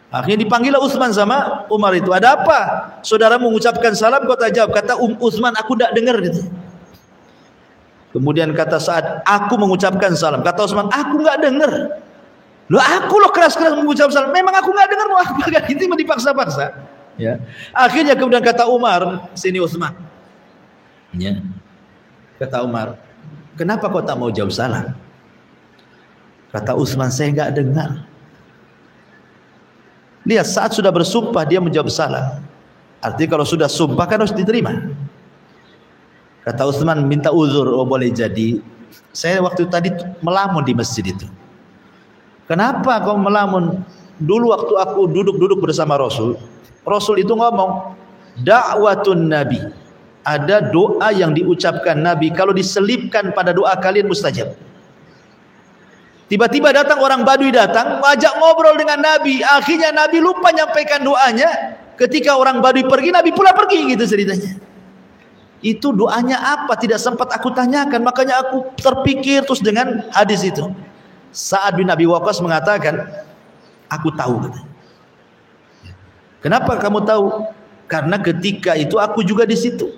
Akhirnya dipanggillah Utsman sama Umar itu. Ada apa? Saudara mengucapkan salam kau tak jawab. Kata Utsman, aku tidak dengar gitu. Kemudian kata Sa'ad, aku mengucapkan salam. Kata Utsman, aku enggak dengar. Loh, aku loh keras-keras mengucap salam. Memang aku enggak dengar. Loh, apa itu dipaksa-paksa. Ya. Akhirnya kemudian kata Umar, sini Utsman. Ya. Kata Umar, kenapa kau tak mau jawab salam? Kata Utsman, saya enggak dengar. Lihat, saat sudah bersumpah dia menjawab salam. Artinya kalau sudah sumpah kan harus diterima. Kata Utsman, minta uzur. Oh boleh jadi, saya waktu tadi melamun di masjid itu. Kenapa kau melamun? Dulu waktu aku duduk bersama Rasul, Rasul itu ngomong, da'watun Nabi, ada doa yang diucapkan Nabi, kalau diselipkan pada doa kalian mustajab. Tiba-tiba datang orang Badui, datang ngajak ngobrol dengan Nabi. Akhirnya Nabi lupa nyampaikan doanya. Ketika orang Badui pergi, Nabi pula pergi, gitu ceritanya. Itu doanya apa? Tidak sempat aku tanyakan. Makanya aku terpikir terus dengan hadis itu. Sa'ad bin Abi Waqqas mengatakan, aku tahu. Kenapa kamu tahu? Karena ketika itu aku juga di situ.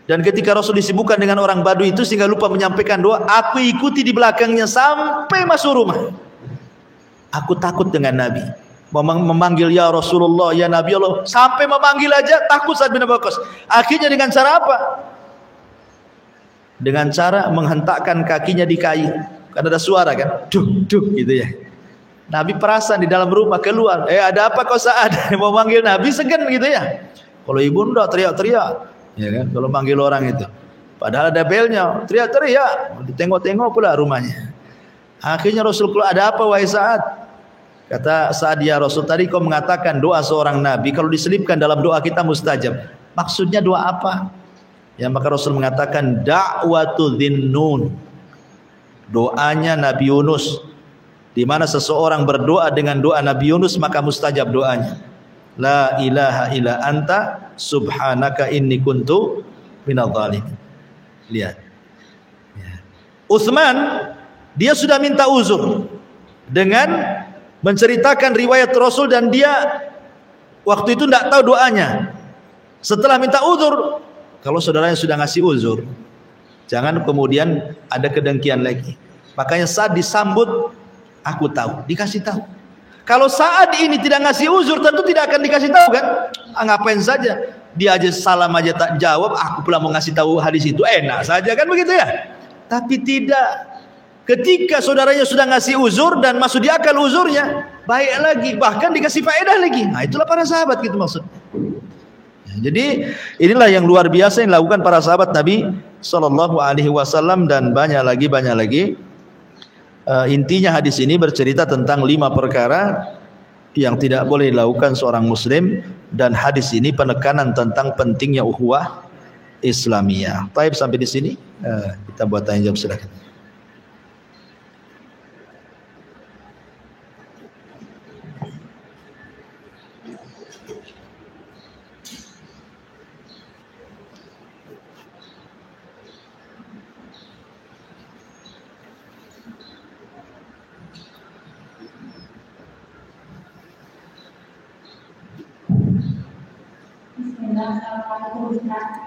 Dan ketika Rasul disibukkan dengan orang Badui itu sehingga lupa menyampaikan doa, aku ikuti di belakangnya sampai masuk rumah. Aku takut dengan Nabi, memanggil ya Rasulullah, ya Nabi Allah, sampai memanggil aja takut Sa'ad bin Abi Waqqas. Akhirnya dengan cara apa? Dengan cara menghentakkan kakinya di kayu. Kan ada suara kan, duk duk gitu ya. Nabi perasan di dalam rumah, keluar, ada apa kau Sa'ad? Mau manggil Nabi segan gitu ya. Kalau ibunda teriak-teriak, ya kan, kalau manggil orang itu, padahal ada belnya, teriak-teriak, ditengok-tengok pula rumahnya. Akhirnya Rasul keluar, ada apa wahai Sa'ad? Kata Sa'ad, ya Rasul, tadi kau mengatakan doa seorang Nabi kalau diselipkan dalam doa kita mustajab. Maksudnya doa apa? Ya, maka Rasul mengatakan da'watu dhinnun, doanya Nabi Yunus, di mana seseorang berdoa dengan doa Nabi Yunus maka mustajab doanya. La ilaha illa anta subhanaka inni kuntu minadh dhalimin. Lihat. Utsman dia sudah minta uzur dengan menceritakan riwayat Rasul dan dia waktu itu tidak tahu doanya. Setelah minta uzur, kalau saudaranya sudah ngasih uzur, Jangan kemudian ada kedengkian lagi. Makanya saat disambut, aku tahu, dikasih tahu. Kalau saat ini tidak ngasih uzur, tentu tidak akan dikasih tahu kan? Ngapain saja? Dia aja salam aja tak jawab, aku pula mau ngasih tahu hadis itu, enak saja kan begitu ya? Tapi tidak. Ketika saudaranya sudah ngasih uzur dan masuk di akal uzurnya, baik lagi, bahkan dikasih faedah lagi. Nah, itulah para sahabat gitu maksudnya. Jadi inilah yang luar biasa yang dilakukan para sahabat Nabi Sallallahu Alaihi Wasallam, dan banyak lagi. Intinya hadis ini bercerita tentang 5 perkara yang tidak boleh dilakukan seorang muslim, dan hadis ini penekanan tentang pentingnya ukhuwah Islamiyah. Baik, sampai di sini kita buat tanya jawab, silakan.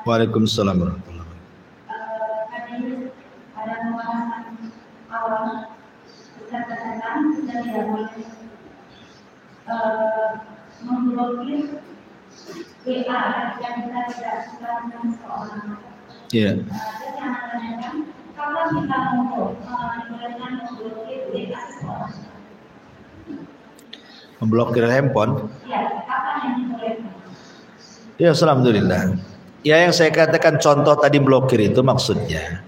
Waalaikumsalam warahmatullahi wabarakatuh. Tadi ada pembahasan awal, kita katakan kita tidak boleh memblokir WA yang kita tidak suka dengan seorang. Iya. Jadi yang tanyakan, kalau kita dibolehkan memblokir WA seseorang? Memblokir handphone? Ya, kapan yang dibolehkan? Ya, alhamdulillah. Ya, yang saya katakan contoh tadi blokir itu maksudnya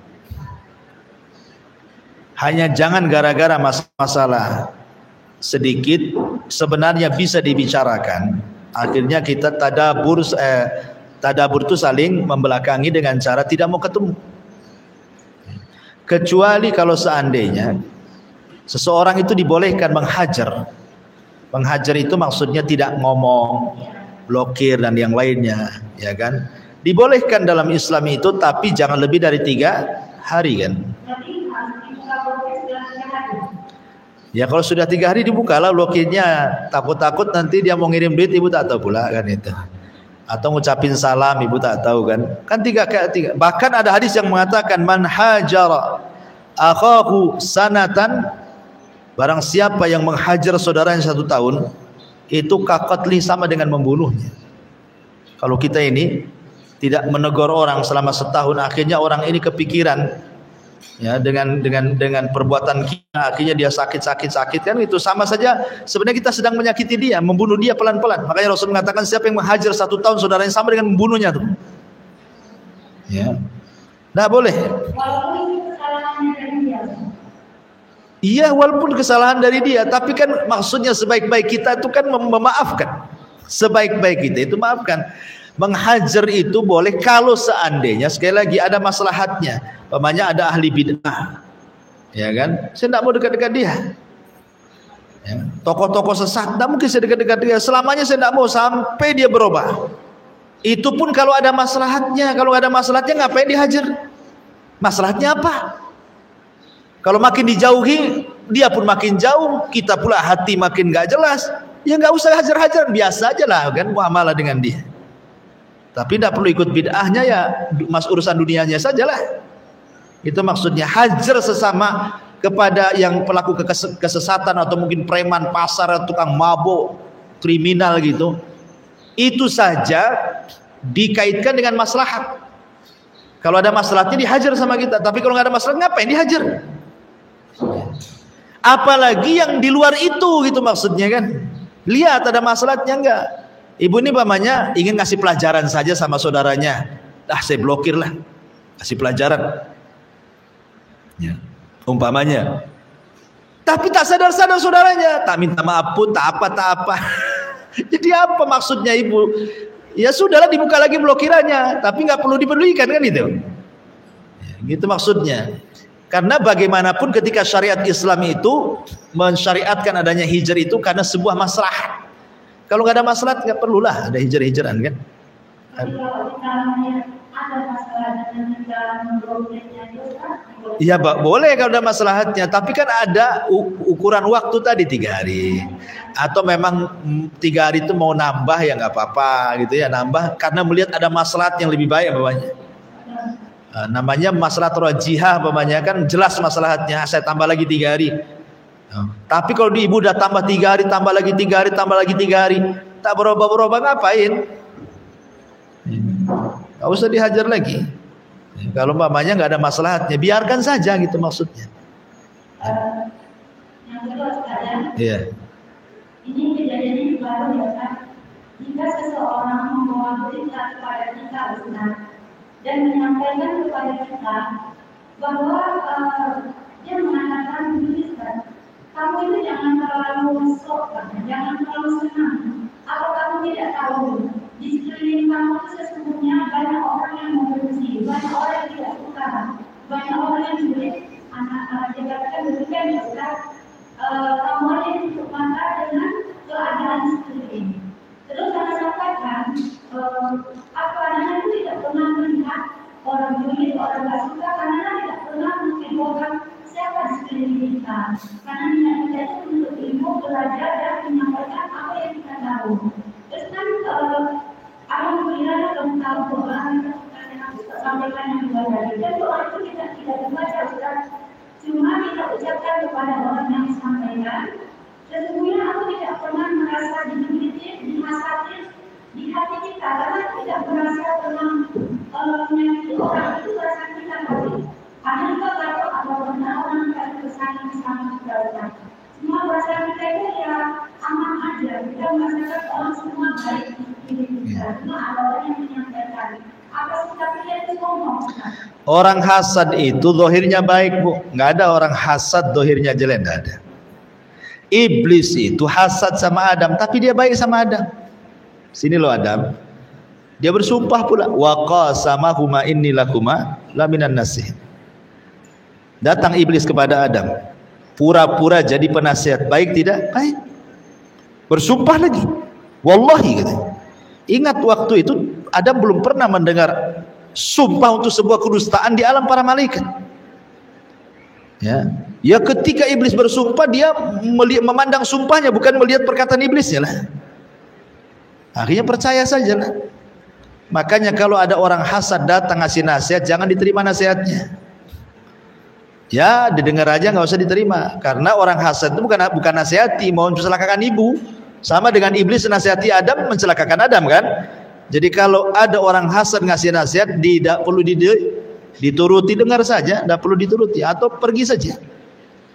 hanya jangan gara-gara masalah sedikit sebenarnya bisa dibicarakan, akhirnya kita tadabur itu saling membelakangi dengan cara tidak mau ketemu. Kecuali kalau seandainya seseorang itu dibolehkan menghajar. Menghajar itu maksudnya tidak ngomong, blokir dan yang lainnya, ya kan? Dibolehkan dalam Islam itu, tapi jangan lebih dari 3 hari kan? Ya kalau sudah 3 hari dibuka lah blokirnya. Takut-takut nanti dia mau ngirim duit, ibu tak tahu pula kan itu. Atau ngucapin salam, ibu tak tahu kan? Kan 3. Bahkan ada hadis yang mengatakan man hajara akhahu sanatan, barang siapa yang menghajar saudaranya 1 tahun, itu kakotli, sama dengan membunuhnya. Kalau kita ini tidak menegur orang selama 1 tahun, akhirnya orang ini kepikiran ya dengan perbuatan kita, akhirnya dia sakit kan, itu sama saja sebenarnya kita sedang menyakiti dia, membunuh dia pelan-pelan. Makanya Rasul mengatakan siapa yang menghajar 1 tahun saudaranya sama dengan membunuhnya tuh. Ya. Nah, boleh. Iya, walaupun kesalahan dari dia, tapi kan maksudnya sebaik-baik kita itu kan memaafkan. Sebaik-baik kita itu maafkan. Menghajar itu boleh kalau seandainya sekali lagi ada maslahatnya. Umpamanya ada ahli bid'ah, ya kan? Saya tidak mau dekat-dekat dia. Ya. Tokoh-tokoh sesat, tidak mungkin saya dekat-dekat dia. Selamanya saya tidak mau sampai dia berubah. Itu pun kalau ada maslahatnya. Kalau nggak ada maslahatnya, ngapain dihajar? Maslahatnya apa? Kalau makin dijauhi, dia pun makin jauh, kita pula hati makin nggak jelas. Ya nggak usah hajar-hajar, biasa aja lah kan muamalah dengan dia. Tapi tidak perlu ikut bid'ahnya, ya mas urusan dunianya sajalah. Itu maksudnya hajar sesama kepada yang pelaku kesesatan atau mungkin preman pasar, tukang mabuk, kriminal gitu. Itu saja dikaitkan dengan maslahat. Kalau ada maslahatnya dihajar sama kita, tapi kalau nggak ada maslahat ngapain dihajar? Apalagi yang di luar itu gitu maksudnya kan. Lihat ada maslahatnya enggak. Ibu ini pamannya ingin ngasih pelajaran saja sama saudaranya. Saya blokir lah. Kasih pelajaran. Ya, umpamanya. Tapi tak sadar-sadar saudaranya, tak minta maaf pun, tak apa. Jadi apa maksudnya ibu? Ya sudahlah, dibuka lagi blokirannya, tapi nggak perlu dipedulikan kan itu. Ya, gitu maksudnya. Karena bagaimanapun ketika syariat Islam itu mensyariatkan adanya hijrah itu karena sebuah maslahat. Kalau nggak ada maslahat nggak perlulah ada hijrah-hijrahan kan. Iya, boleh kalau ada maslahatnya, tapi kan ada ukuran waktu tadi 3 hari. Atau memang 3 hari itu mau nambah ya nggak apa-apa gitu ya, nambah karena melihat ada maslahat yang lebih baik bapaknya. Namanya maslahat rajihah, umpamanya kan jelas maslahatnya, saya tambah lagi 3 hari. Tapi kalau di ibu udah tambah 3 hari, tambah lagi 3 hari, tambah lagi 3 hari, tak berubah-berubah, ngapain? Gak usah dihajar lagi. Kalau umpamanya nggak ada maslahatnya, biarkan saja gitu maksudnya. Yang kedua sekalian, Iya. ini kejadiannya baru ya Ustaz. Jika seseorang membawa berita kepada kita Ustaz dan menyampaikan kepada kita bahwa dia mengatakan begini Ustaz, kamu itu jangan terlalu sok, jangan terlalu senang. Apa kamu tidak tahu di sekeliling kamu itu sesungguhnya banyak orang yang membenci, banyak orang yang tidak suka, banyak orang yang sulit anak-anak jabatan demikian ya Ustaz. Kamu aja yang tutup mata dengan keadaan seperti ini. Terus saya sampaikan, apa anak itu tidak pernah melihat orang julid, orang gak suka, karena tidak pernah menginfokan siapa di sekeliling kita. Karena niat kita itu untuk ilmu, belajar dan menyampaikan apa yang kita tahu. Terus kan, alhamdulillah kalau tahu doa kita sampaikan yang dua dari dan doa itu kita tidak dibaca Ustaz. Cuma kita ucapkan kepada orang yang disampaikan. Sesungguhnya aku tidak pernah merasa digigit, dihasati di hati kita karena tidak merasa pernah menyakiti orang itu rasa kita tadi. Karena kita tahu ada orang yang bersama kita Ustaz. Semua rasa kita itu ya aman aja. Kita merasakan orang semua baik di diri kita. Cuma ada orang yang menyampaikan. Apa sikap kita itu ngomong? Orang hasad itu zahirnya baik, Bu. Nggak ada orang hasad zahirnya jelek, nggak ada. Iblis itu hasad sama Adam, tapi dia baik sama Adam. Sini loh Adam. Dia bersumpah pula, wa qasamahuma inni lakuma laminan nasihin. Datang iblis kepada Adam, pura-pura jadi penasihat, baik tidak? Baik. Bersumpah lagi, wallahi gitu. Ingat waktu itu Adam belum pernah mendengar sumpah untuk sebuah kedustaan di alam para malaikat. Ya ketika iblis bersumpah, dia memandang sumpahnya, bukan melihat perkataan iblisnya lah. Akhirnya percaya saja lah. Makanya kalau ada orang hasad datang ngasih nasihat, jangan diterima nasihatnya. Ya didengar aja, nggak usah diterima. Karena orang hasad itu bukan nasihati, mau mencelakakan ibu. Sama dengan iblis nasihati Adam, mencelakakan Adam kan. Jadi kalau ada orang hasad ngasih nasihat, tidak perlu dituruti, dengar saja, tidak perlu dituruti, atau pergi saja.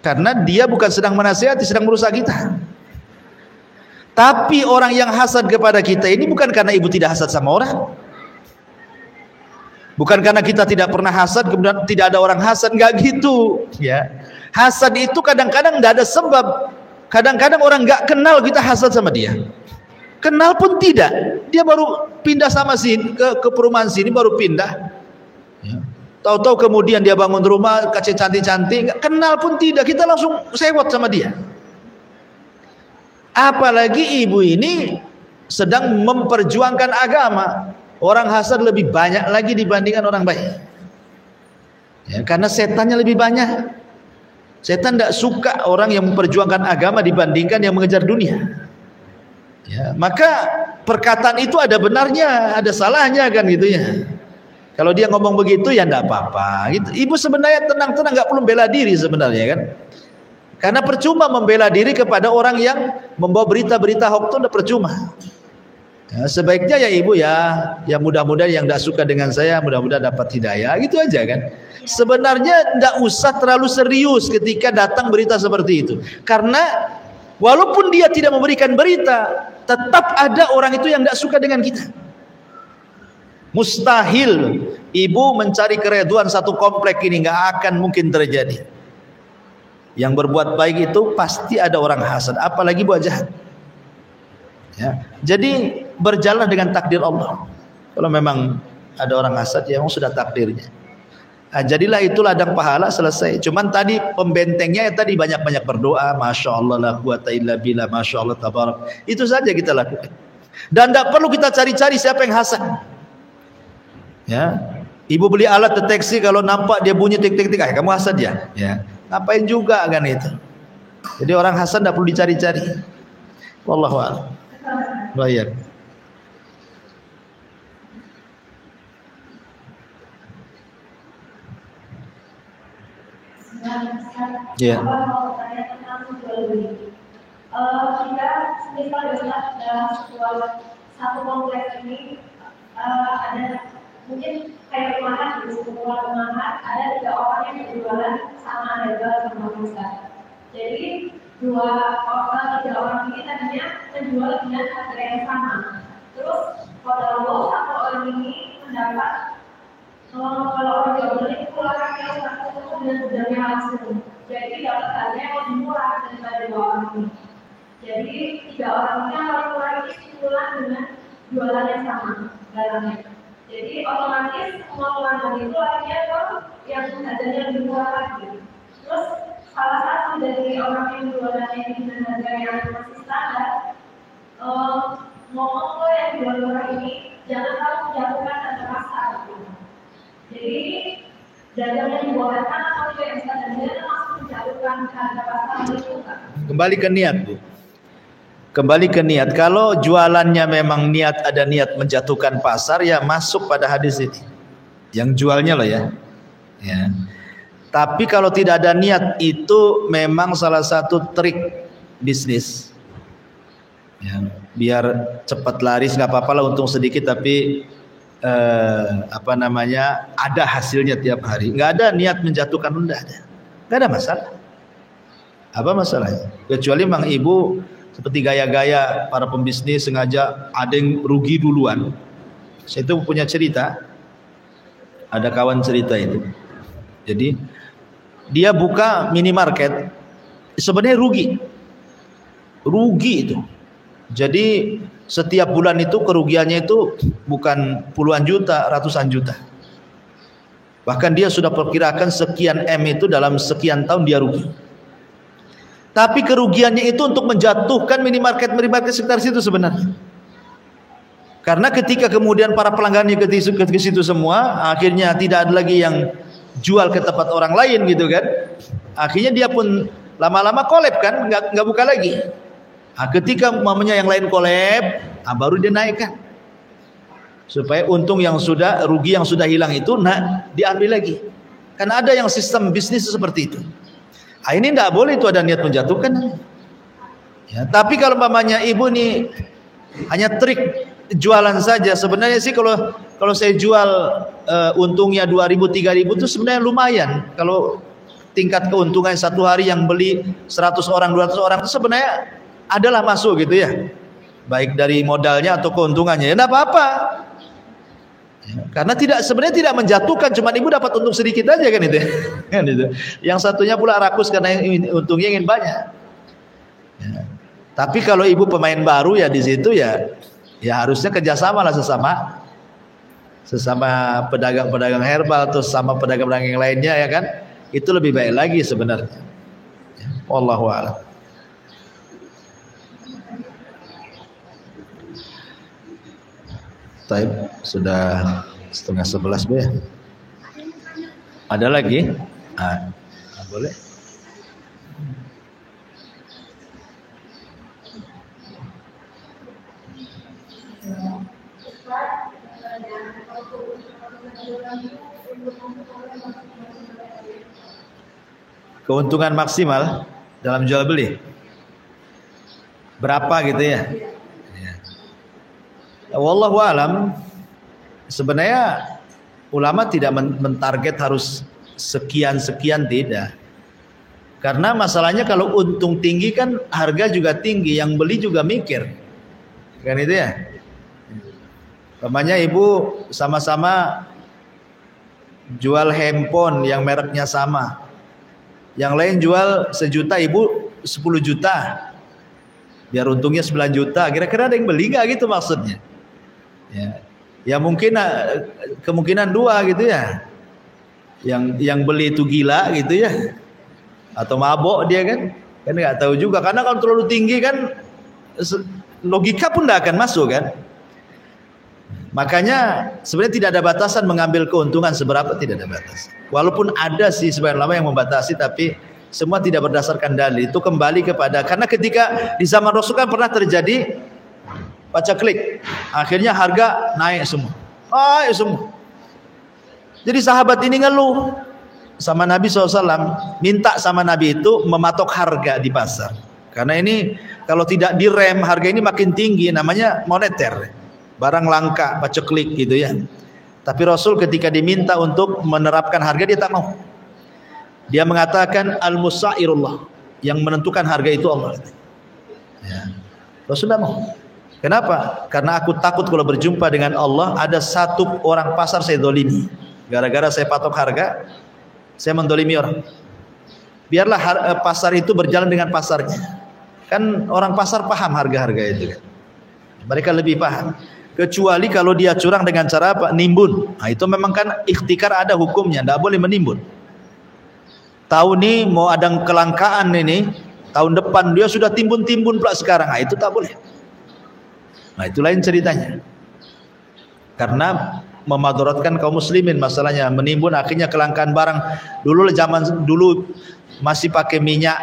Karena dia bukan sedang menasihati, sedang merusak kita. Tapi orang yang hasad kepada kita ini bukan karena ibu tidak hasad sama orang, bukan karena kita tidak pernah hasad kemudian tidak ada orang hasad, nggak gitu ya. Hasad itu kadang-kadang tidak ada sebab. Kadang-kadang orang nggak kenal kita hasad sama dia, kenal pun tidak, dia baru pindah sama sini ke perumahan sini, baru pindah ya. Tahu-tahu kemudian dia bangun rumah, kaca cantik-cantik, kenal pun tidak, kita langsung sewot sama dia. Apalagi ibu ini sedang memperjuangkan agama, orang hasad lebih banyak lagi dibandingkan orang baik ya, karena setannya lebih banyak. Setan tidak suka orang yang memperjuangkan agama dibandingkan yang mengejar dunia ya. Maka perkataan itu ada benarnya, ada salahnya kan gitu ya. Kalau dia ngomong begitu ya tidak apa-apa gitu. Ibu sebenarnya tenang-tenang, nggak perlu bela diri sebenarnya kan. Karena percuma membela diri kepada orang yang membawa berita-berita hoax itu, udah percuma ya. Sebaiknya ya ibu ya mudah-mudahan yang tidak suka dengan saya mudah-mudahan dapat hidayah, gitu aja kan. Sebenarnya tidak usah terlalu serius ketika datang berita seperti itu, karena walaupun dia tidak memberikan berita, tetap ada orang itu yang tidak suka dengan kita. Mustahil ibu mencari kereduan satu komplek ini, nggak akan mungkin terjadi. Yang berbuat baik itu pasti ada orang hasad, apalagi buat jahat ya. Jadi berjalan dengan takdir Allah. Kalau memang ada orang hasad, ya memang sudah takdirnya. Nah, jadilah itu ladang pahala, selesai. Cuman tadi pembentengnya ya tadi banyak-banyak berdoa, masya Allah la quwata illa billah, masya Allah tabarak. Itu saja kita lakukan. Dan tidak perlu kita cari-cari siapa yang hasad. Ya, ibu beli alat deteksi, kalau nampak dia bunyi tik-tik-tik, kamu hasad ya? Ya, ngapain juga kan itu. Jadi orang hasad tidak perlu dicari-cari. Wallahu a'lam. Baik. Iya. Apa mau bertanya tentang jual beli? Kita misal dalam satu kompleks ini ada mungkin kayak rumahan di sebuah rumahan ada 3 orang yang berjualan sama harga sama besar. Jadi 3 orang ini tadinya menjual dengan harga yang sama. Terus kalau satu orang ini mendapat kalau orang jual beli keluarkan yang satu dengan harganya langsung. Jadi dapat harga yang lebih murah daripada 2 orang ini. Jadi 3 orang ini paling murah ini simpulan dengan jualan yang sama barangnya. Jadi otomatis semua pelanggan itu akhirnya yang harganya lebih murah lagi. Terus salah satu dari orang yang jualannya dengan harga yang masih standar ngomong ke yang jual murah ini jangan kamu menjatuhkan harga pasar. Jadi dagang yang dibuatkan atau yang standarnya langsung menjatuhkan harga pasar itu kan? Kembali ke niat, Bu. Kembali ke niat. Kalau jualannya memang ada niat menjatuhkan pasar, ya masuk pada hadis ini. Yang jualnya loh ya. Ya. Tapi kalau tidak ada niat, itu memang salah satu trik bisnis. Ya, biar cepat laris nggak apa-apa lah, untung sedikit tapi ada hasilnya tiap hari. Nggak ada niat menjatuhkan, nggak ada masalah. Apa masalahnya? Kecuali memang ibu seperti gaya-gaya para pembisnis sengaja ada yang rugi duluan. Saya itu punya cerita, ada kawan cerita itu. Jadi dia buka minimarket, sebenarnya rugi itu. Jadi setiap bulan itu kerugiannya itu bukan puluhan juta, ratusan juta. Bahkan dia sudah perkirakan sekian M itu dalam sekian tahun dia rugi. Tapi kerugiannya itu untuk menjatuhkan minimarket sekitar situ sebenarnya. Karena ketika kemudian para pelanggannya ke situ semua, akhirnya tidak ada lagi yang jual ke tempat orang lain gitu kan. Akhirnya dia pun lama-lama kolab kan, nggak buka lagi. Nah, ketika mamanya yang lain kolab, baru dia naikkan. Supaya untung rugi yang sudah hilang itu diambil lagi. Karena ada yang sistem bisnis seperti itu. Ini tidak boleh itu ada niat menjatuhkan. Ya, tapi kalau mamanya ibu nih hanya trik jualan saja, sebenarnya sih kalau saya jual untungnya 2.000 3.000 itu sebenarnya lumayan. Kalau tingkat keuntungan satu hari yang beli 100 orang 200 orang itu sebenarnya adalah masuk gitu ya. Baik dari modalnya atau keuntungannya, ya tidak apa-apa. Karena sebenarnya tidak menjatuhkan, cuma ibu dapat untung sedikit aja kan itu. Kan itu. Yang satunya pula rakus karena untungnya ingin banyak. Ya. Tapi kalau ibu pemain baru ya di situ ya harusnya kerjasama lah sesama pedagang-pedagang herbal atau sama pedagang-pedagang yang lainnya ya kan. Itu lebih baik lagi sebenarnya. Ya. Wallahu a'lam. Taib, sudah 10:30 ya. Ada lagi? Boleh. Keuntungan maksimal dalam jual beli berapa gitu ya? Wallahu alam. Sebenarnya ulama tidak mentarget harus sekian tidak. Karena masalahnya kalau untung tinggi kan harga juga tinggi, yang beli juga mikir. Kan itu ya. Umpamanya ibu sama-sama jual handphone yang mereknya sama. Yang lain jual 1 juta, ibu 10 juta. Biar untungnya 9 juta. Kira-kira ada yang beli nggak gitu maksudnya? Ya mungkin kemungkinan 2 gitu ya. Yang beli itu gila gitu ya, atau mabok dia kan nggak tahu juga. Karena kalau terlalu tinggi kan logika pun nggak akan masuk kan. Makanya sebenarnya tidak ada batasan mengambil keuntungan seberapa, tidak ada batasan. Walaupun ada sih sebagian ulama yang membatasi, tapi semua tidak berdasarkan dalil. Itu kembali kepada, karena ketika di zaman Rasul kan pernah terjadi pacaklik, akhirnya harga naik semua. Jadi sahabat ini ngeluh, sama Nabi SAW, minta sama Nabi itu mematok harga di pasar. Karena ini kalau tidak direm harga ini makin tinggi, namanya moneter, barang langka, paceklik gitu ya. Tapi Rasul ketika diminta untuk menerapkan harga dia tak mau. Dia mengatakan al-musairullah, yang menentukan harga itu Allah. Ya. Rasul tidak mau. Kenapa? Karena aku takut kalau berjumpa dengan Allah ada satu orang pasar saya dolimi. Gara-gara saya patok harga, saya mendolimi orang. Biarlah pasar itu berjalan dengan pasarnya. Kan orang pasar paham harga-harga itu kan. Mereka lebih paham. Kecuali kalau dia curang dengan cara apa? Nimbun. Nah, itu memang kan ikhtikar, ada hukumnya, tidak boleh menimbun. Tahu nih mau ada kelangkaan ini, tahun depan dia sudah timbun-timbun pula sekarang. Nah, itu tak boleh. Nah, itu lain ceritanya. Karena memadaratkan kaum muslimin masalahnya, menimbun akhirnya kelangkaan barang. Zaman dulu masih pakai minyak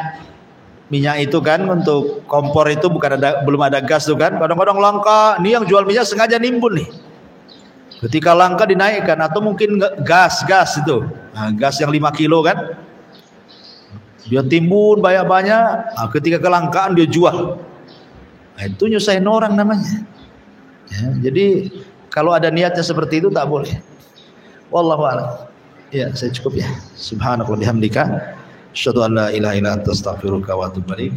itu kan, untuk kompor itu belum ada gas tuh kan. Kadang-kadang langka, ini yang jual minyak sengaja nimbun nih. Ketika langka dinaikkan, atau mungkin gas itu. Nah, gas yang 5 kilo kan. Dia timbun banyak-banyak, nah, ketika kelangkaan dia jual. Nah, itu nyusahin orang namanya. Ya, jadi kalau ada niatnya seperti itu tak boleh. Wallahu a'lam. Ya, saya cukup ya. Subhanallah bihamdika, asyhadu an la ilaha illa anta astaghfiruka wa atubu ilaik.